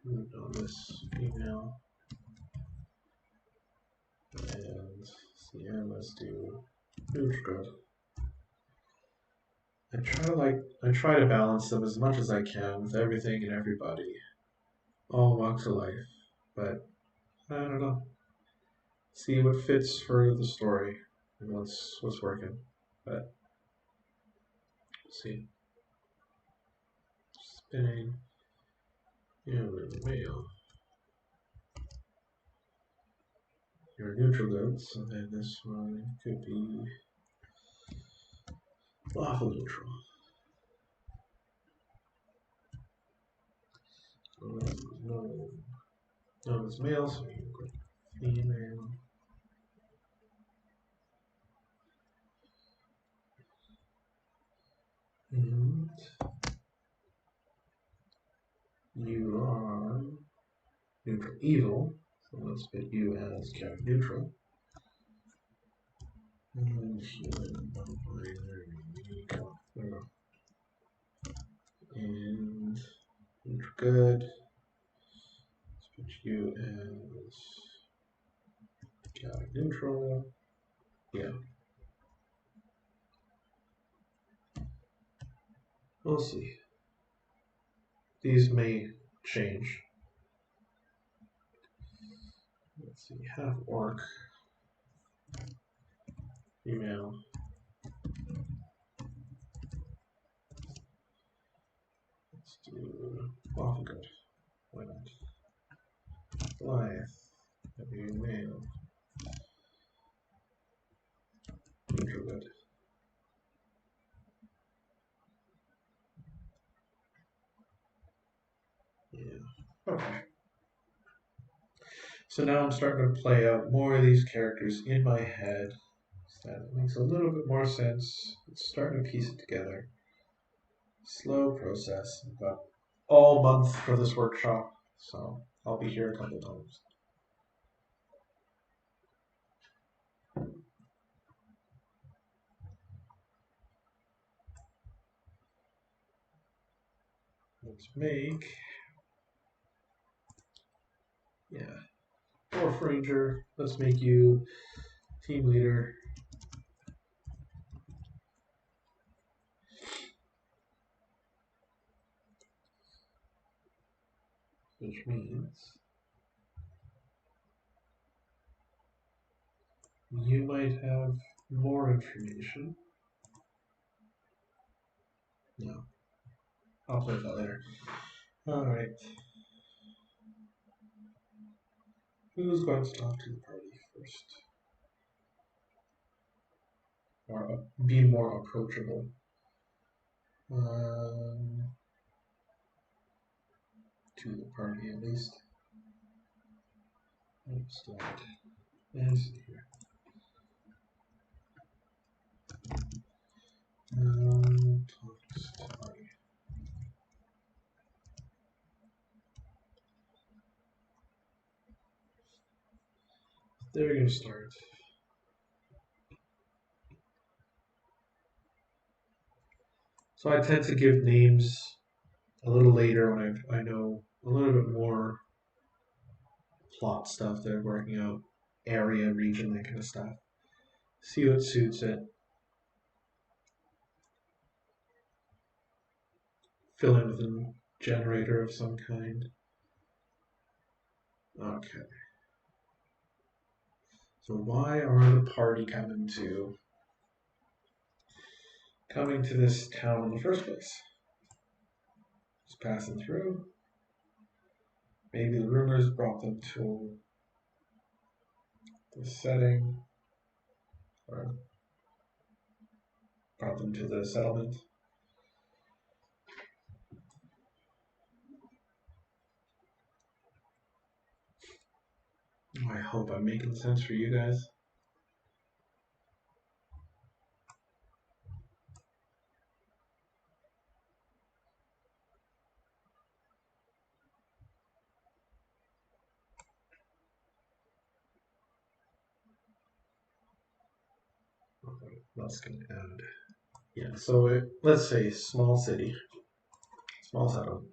move on this email and CM. Let's do neutral. I try to balance them as much as I can with everything and everybody, all walks of life. But I don't know. See what fits for the story and what's working. But see. Spinning. Mail. Your neutral goods, and then this one could be lawful neutral. No, it's male, so you can put female. And you are neutral evil, so let's put you as character neutral. And human and neutral good. Let's put you as character neutral. Yeah. We'll see. These may change. Let's see, half orc, female. Let's do lawful good. Why not? Goliath, heavy male. Neutral good. Yeah. Okay. So now I'm starting to play out more of these characters in my head. So that makes a little bit more sense. It's starting to piece it together. Slow process. I've got all month for this workshop, so I'll be here a couple times. Let's make, yeah, Dwarf Ranger. Let's make you team leader. Which means you might have more information. No, I'll play that later. All right. Who's going to talk to the party first? Or be more approachable? To the party at least. Let's start. Let's see here. Talks to party. They're going to start. So I tend to give names a little later when I know a little bit more plot stuff that I'm working out, area, region, that kind of stuff. See what suits it. Fill in with a generator of some kind. Okay. So why are the party coming to this town in the first place? Just passing through. Maybe the rumors brought them to the setting, or brought them to the settlement. I hope I'm making sense for you guys. Okay, that's going to end. Yeah, so let's say small city, small settlement.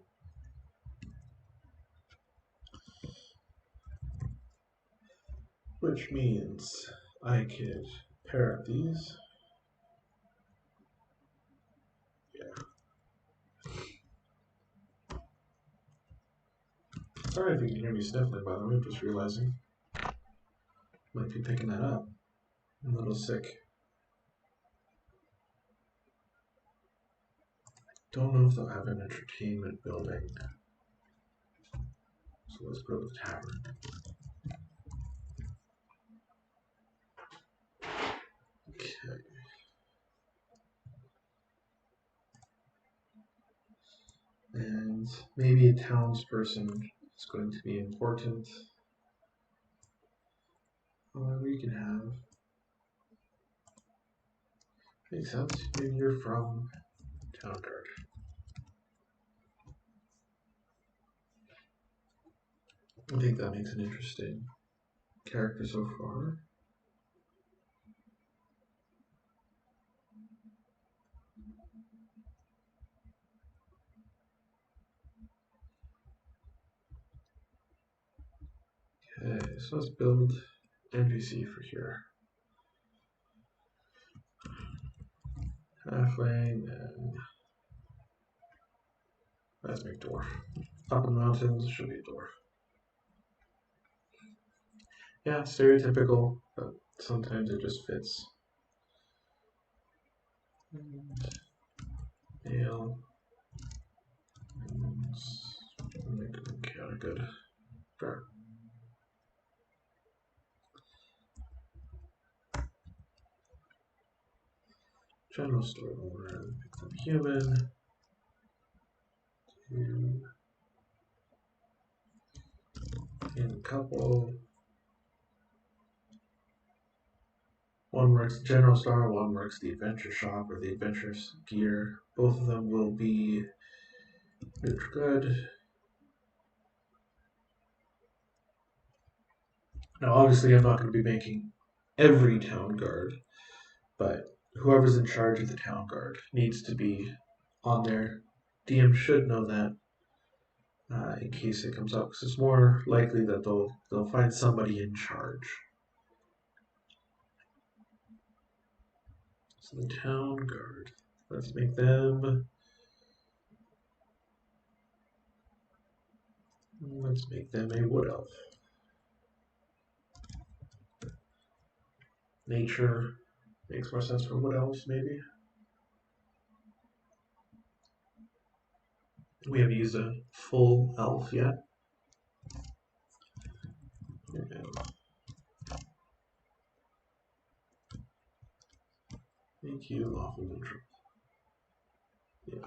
Which means I could pair up these. Yeah. Sorry if you can hear me sniffling, by the way, I'm just realizing. Might be picking that up. I'm a little sick. Don't know if they'll have an entertainment building. So let's go to the tavern. Okay. And maybe a townsperson is going to be important. We can have. Makes sense. Maybe you're from Town Guard. I think that makes an interesting character so far. Okay, so let's build NPC for here. Halfling and let's make dwarf. Up in the mountains should be a dwarf. Yeah, stereotypical, but sometimes it just fits. Ale. Okay, good. Fair. General store owner, make them human. And a couple. One works the general store, one works the adventure shop or the adventurous gear. Both of them will be good. Now, obviously, I'm not going to be making every town guard, but whoever's in charge of the town guard needs to be on there. DM should know that in case it comes up, because it's more likely that they'll find somebody in charge. So the town guard. Let's make them. Let's make them a wood elf. Nature makes more sense for wood elves, maybe. We haven't used a full elf yet. Make you lawful neutral. Yeah.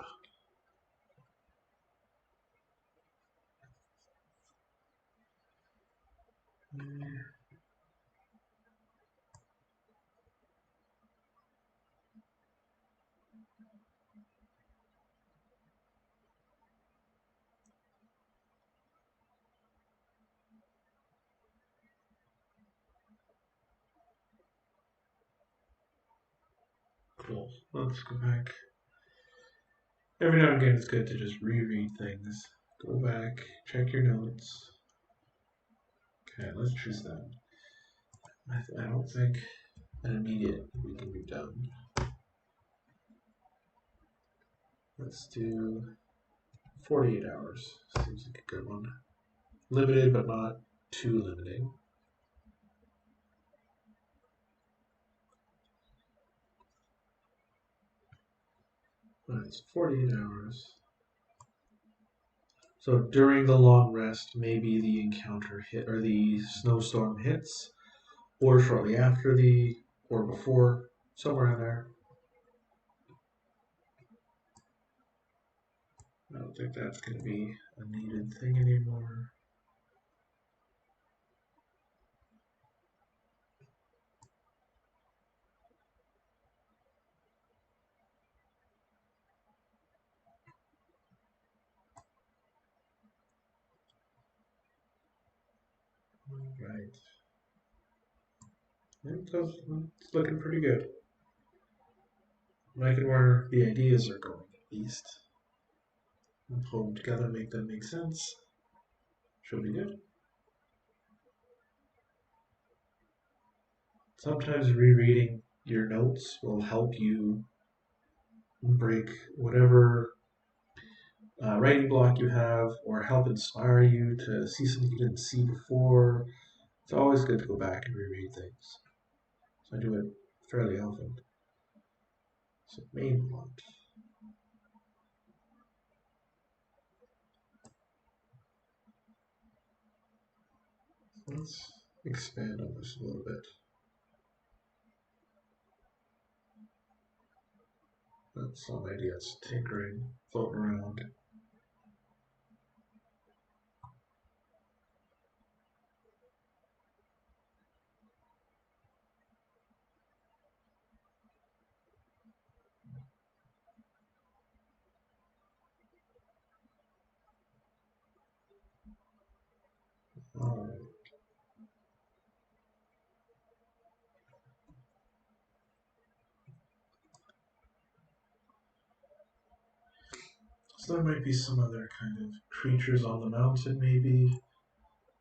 Cool. Let's go back. Every now and again, it's good to just reread things. Go back, check your notes. Okay, let's choose that. I don't think an immediate we can be done. Let's do 48 hours. Seems like a good one. Limited, but not too limiting. Alright, it's 48 hours. So during the long rest, maybe the encounter hit or the snowstorm hits, or shortly after or before, somewhere in there. I don't think that's going to be a needed thing anymore. Right. It's looking pretty good. Liking where the ideas are going, at least. And pull them together, make them make sense. Should be good. Sometimes rereading your notes will help you break whatever writing block you have or help inspire you to see something you didn't see before. It's always good to go back and reread things. So I do it fairly often. So main plot. Let's expand on this a little bit. That's some ideas tinkering, floating around. Alright. So there might be some other kind of creatures on the mountain, maybe.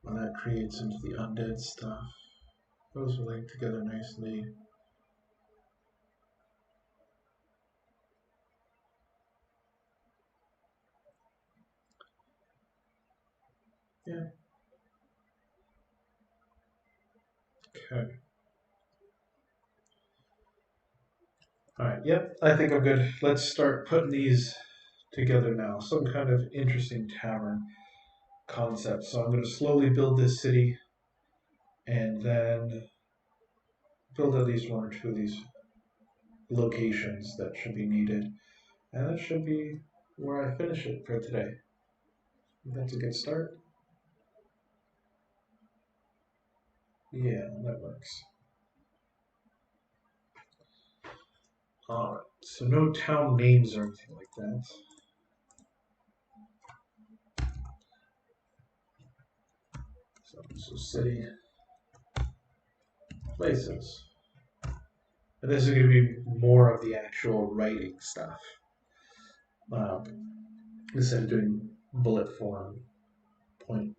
Well, that creates into the undead stuff. Those are linked together nicely. Yeah. Okay. Alright, yep, I think I'm good. Let's start putting these together now. Some kind of interesting tavern concept. So I'm going to slowly build this city and then build at least one or two of these locations that should be needed. And that should be where I finish it for today. That's a good start. Yeah, that works. Alright, so no town names or anything like that. So city, places. And this is going to be more of the actual writing stuff. Instead of doing bullet form, point,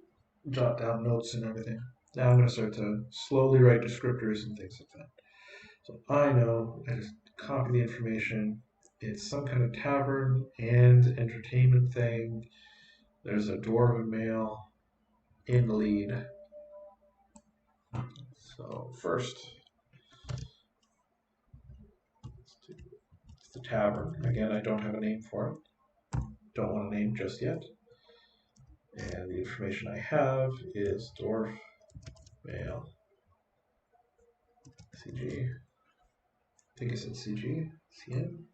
jot down notes and everything. Now I'm going to start to slowly write descriptors and things like that. So I know I just copy the information. It's some kind of tavern and entertainment thing. There's a dwarven male in the lead. So first, it's the tavern. Again, I don't have a name for it. Don't want a name just yet. And the information I have is dwarf male CG. I think I said CG, CM,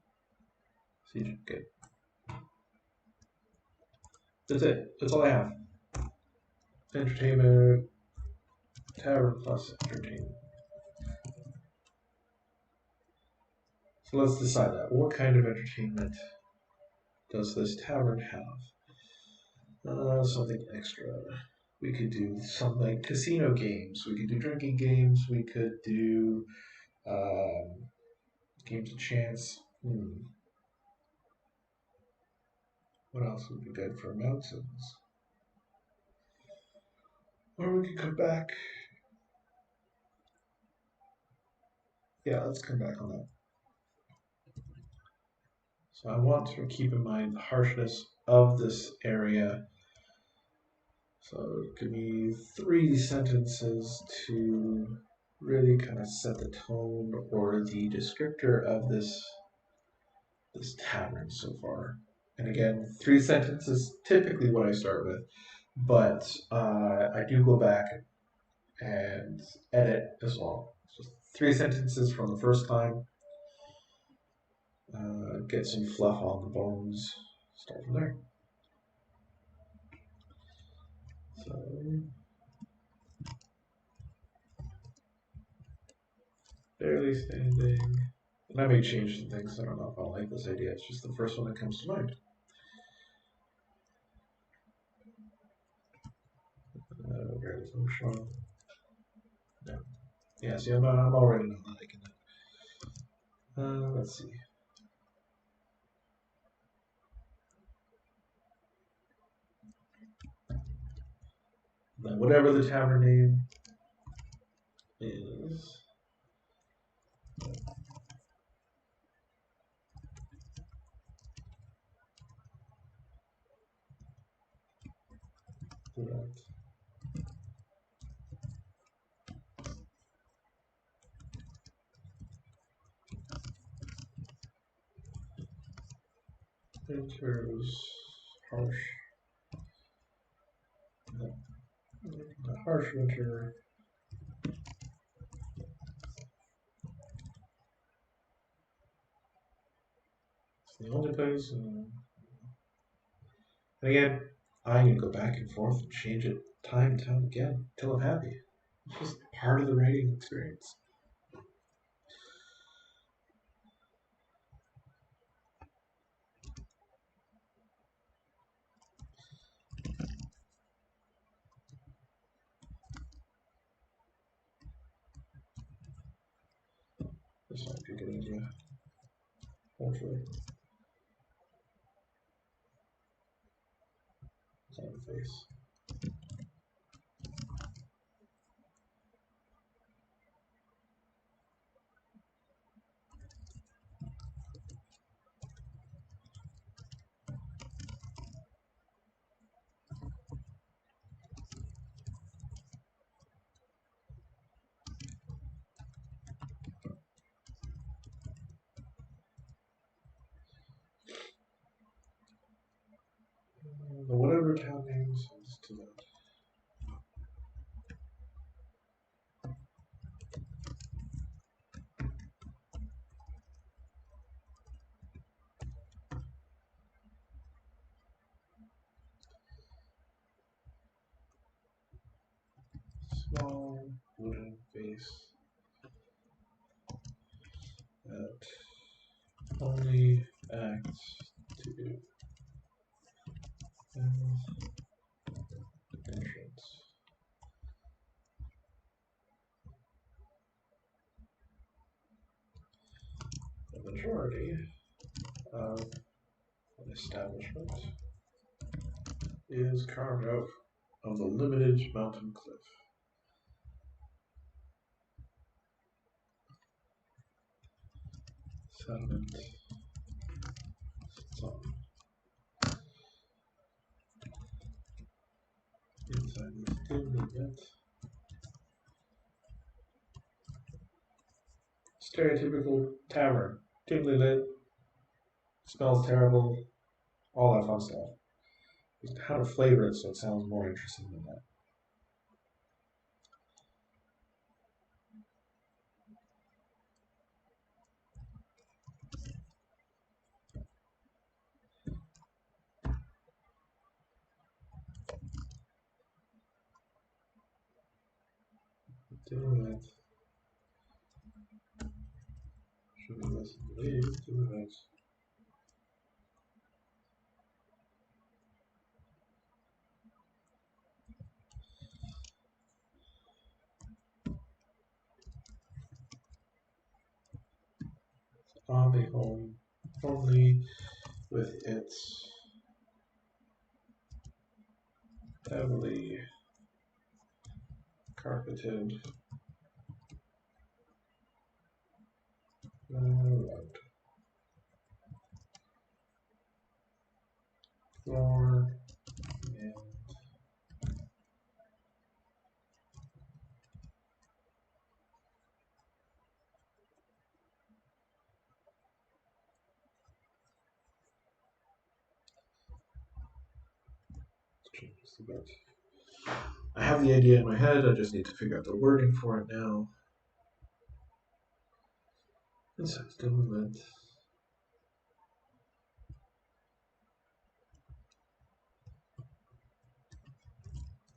CG. Good. That's it. That's all I have. Entertainment, tavern plus entertainment. So let's decide that. What kind of entertainment does this tavern have? Something extra. We could do something like casino games. We could do drinking games. We could do games of chance. What else would be good for mountains? Or we could come back. Yeah, let's come back on that. So I want to keep in mind the harshness of this area. So give me 3 sentences to really kind of set the tone or the descriptor of this tavern so far. And again, 3 sentences is typically what I start with, but I do go back and edit as well. So 3 sentences from the first time, get some fluff on the bones, start from there. So, barely standing. And I may change some things. I don't know if I like this idea. It's just the first one that comes to mind. Barely functional. No. Yeah, see, I'm already not liking it. Let's see. Then whatever the tavern name is. Correct. Enters harsh. The harsh winter. It's the only place. And again, I need to go back and forth and change it time and time again until I'm happy. It's just part of the writing experience. This might be a good idea. Hopefully. It's on the face. Whatever town names, let's do that. Small wooden face at only act to entrance. The majority of an establishment is carved out of the limited mountain cliff. Settlement sits on inside this dimly lit, stereotypical tavern. Dimly lit, smells terrible, all that fun stuff. Just how to flavor it so it sounds more interesting than that. Dimly lit. Should be less than dimly lit. Abbey home only with its heavily carpeted rug floor and change this a bit. I have the idea in my head, I just need to figure out the wording for it now. Inside dimly lit.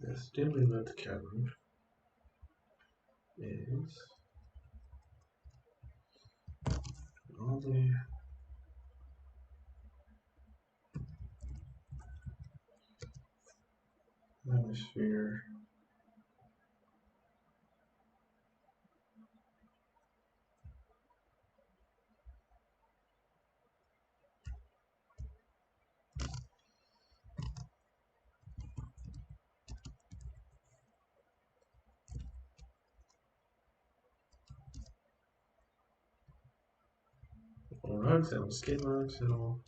This dimly lit cavern is all the atmosphere all rugs and all skin rugs and all.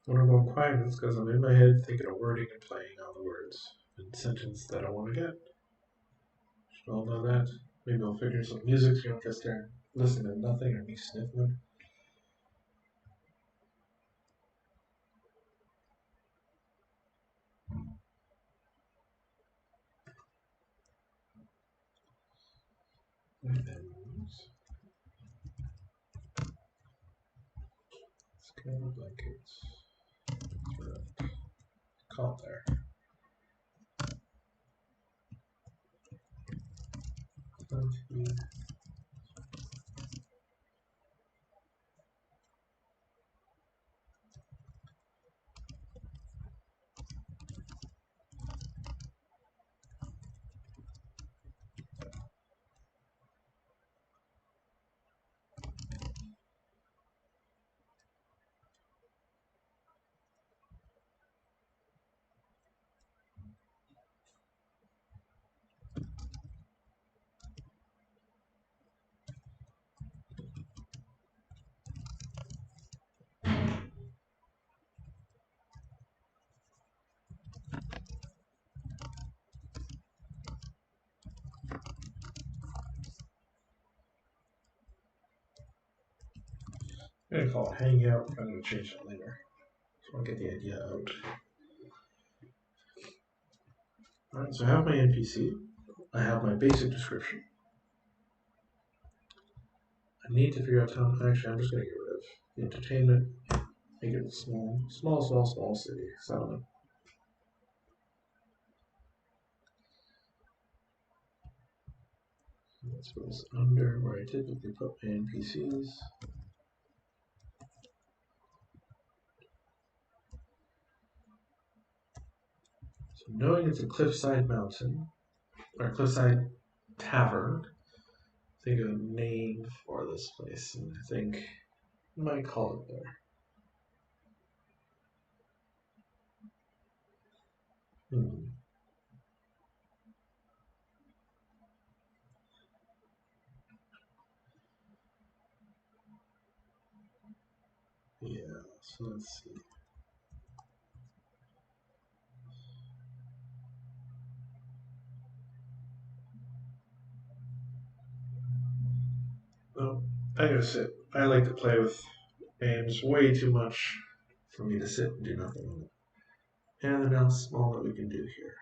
When I'm going quiet, it's because I'm in my head thinking of wording and playing out the words and sentence that I want to get. Should all know that. Maybe I'll figure some music so you don't just there listen to nothing or me sniffling. Scale blankets. Right. Caught there. Plenty. I'm gonna call it hanging out. I'm gonna change that later. So I'll get the idea out. Alright, so I have my NPC. I have my basic description. I need to figure out town. Actually, I'm just going to get rid of the entertainment. Make it a small city settlement. Let's put this under where I typically put my NPCs. So knowing it's a cliffside mountain, or cliffside tavern, think of a name for this place, and I think I might call it there. Yeah, so let's see. Well, I gotta sit. I like to play with names way too much for me to sit and do nothing with it. And now small that we can do here.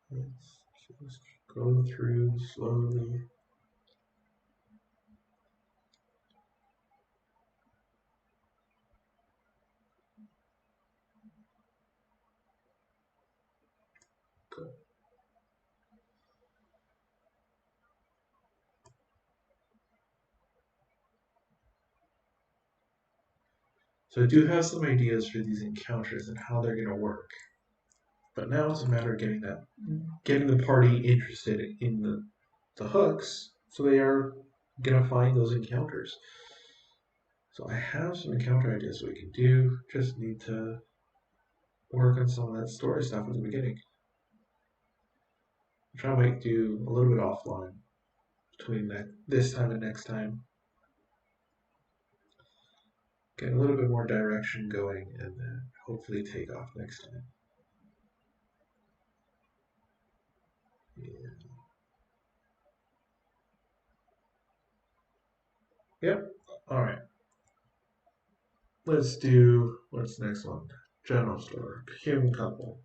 Let's just go through slowly. Good. So I do have some ideas for these encounters and how they're going to work. But now it's a matter of getting the party interested in the hooks, so they are going to find those encounters. So I have some encounter ideas we can do. Just need to work on some of that story stuff at the beginning. Which I might do a little bit offline between this time and next time. Get a little bit more direction going and then hopefully take off next time. Yeah. Yep. All right. Let's do what's the next one? General store. Human couple.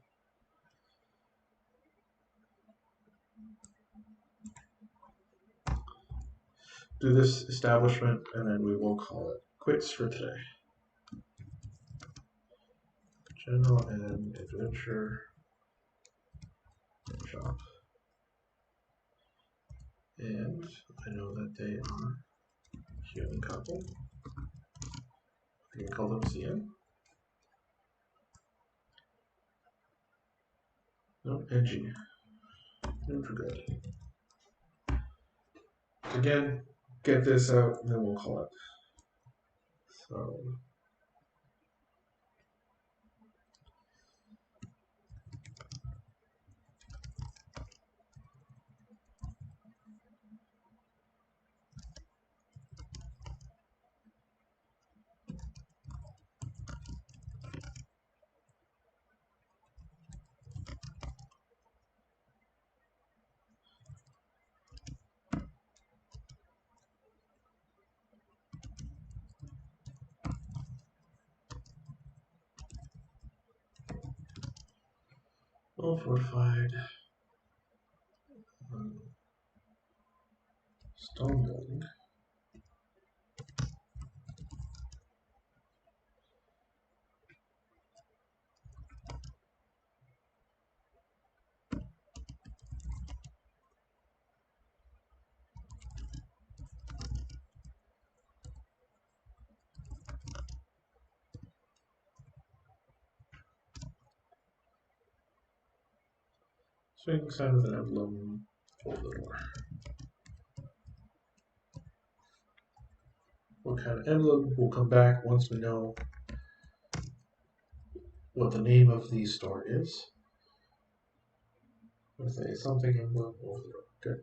Do this establishment and then we will call it quits for today. General and adventure shop. And I know that they are human couple. I can call them CM. No, NG. And for good. Again, get this out and then we'll call it. So well fortified stone building. Swing sign with an emblem. Hold the door. What kind of emblem will come back once we know what the name of the store is. Let's say something emblem over the door. Good.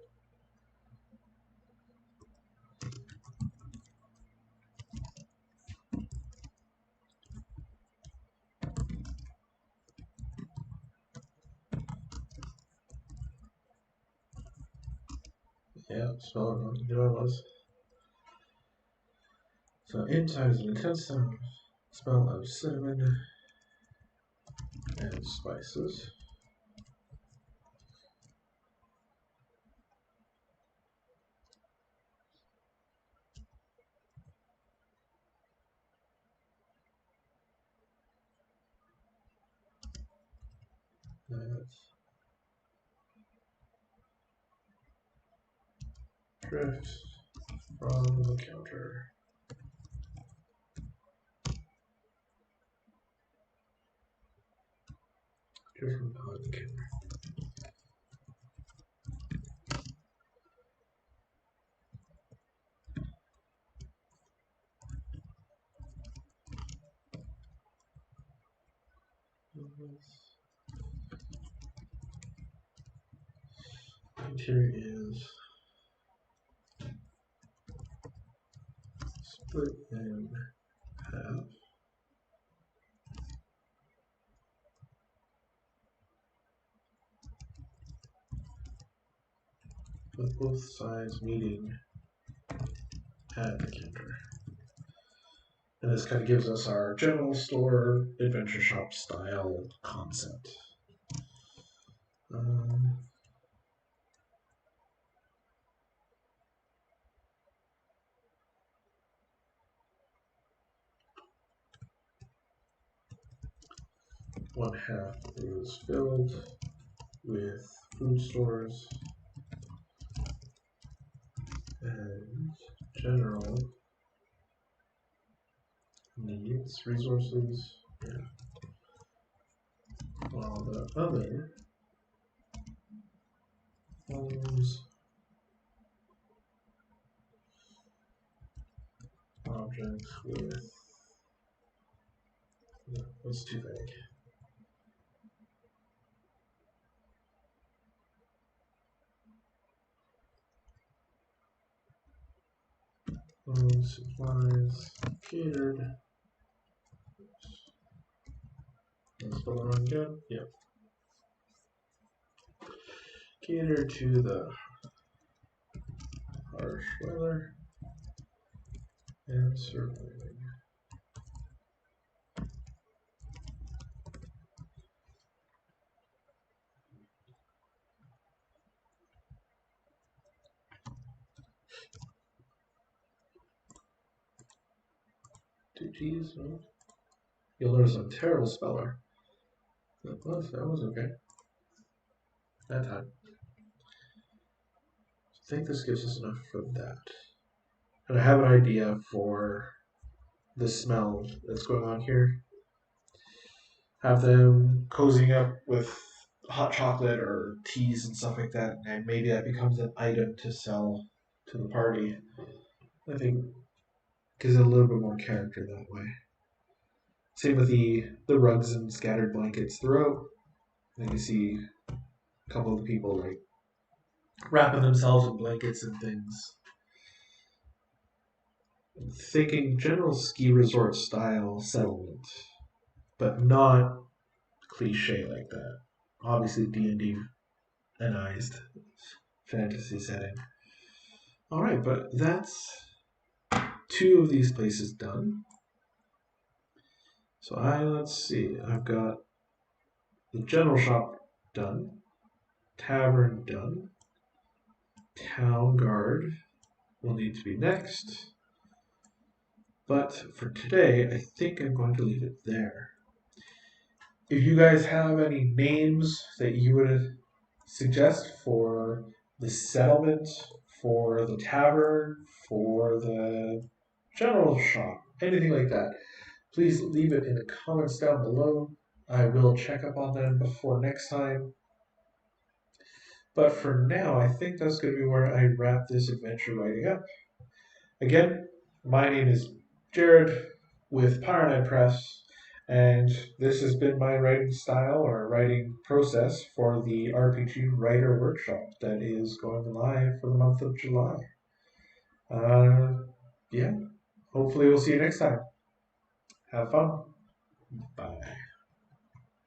Yeah, spell it wrong. You know what it was? So inside is an intense smell of cinnamon and spices. That's drifts from the counter. Drift from behind the counter. And here is split in half. With both sides meeting at the counter. And this kind of gives us our general store, adventure shop style concept. One half is filled with food stores and general needs, resources, yeah. While the other homes, objects with, no, that's too vague. Supplies catered. Let's spell it wrong again. Yep. Cater to the harsh weather and surviving. Two G's, no? You'll notice I'm a terrible speller. That was okay. That time. I think this gives us enough for that. And I have an idea for the smell that's going on here. Have them cozying up with hot chocolate or teas and stuff like that, and maybe that becomes an item to sell to the party. I think gives it a little bit more character that way. Same with the rugs and scattered blankets throughout. And you see a couple of the people like wrapping themselves in blankets and things. I'm thinking general ski resort style settlement, but not cliche like that. Obviously D&D-ized fantasy setting. All right, but that's two of these places done. So let's see. I've got the general shop done, tavern done, town guard will need to be next. But for today, I think I'm going to leave it there. If you guys have any names that you would suggest for the settlement, for the tavern, for the general shop, anything like that, please leave it in the comments down below. I will check up on them before next time. But for now, I think that's going to be where I wrap this adventure writing up. Again, my name is Jared with Pyronite Press, and this has been my writing style or writing process for the RPG Writer Workshop that is going live for the month of July. Yeah, hopefully we'll see you next time. Have fun. Bye.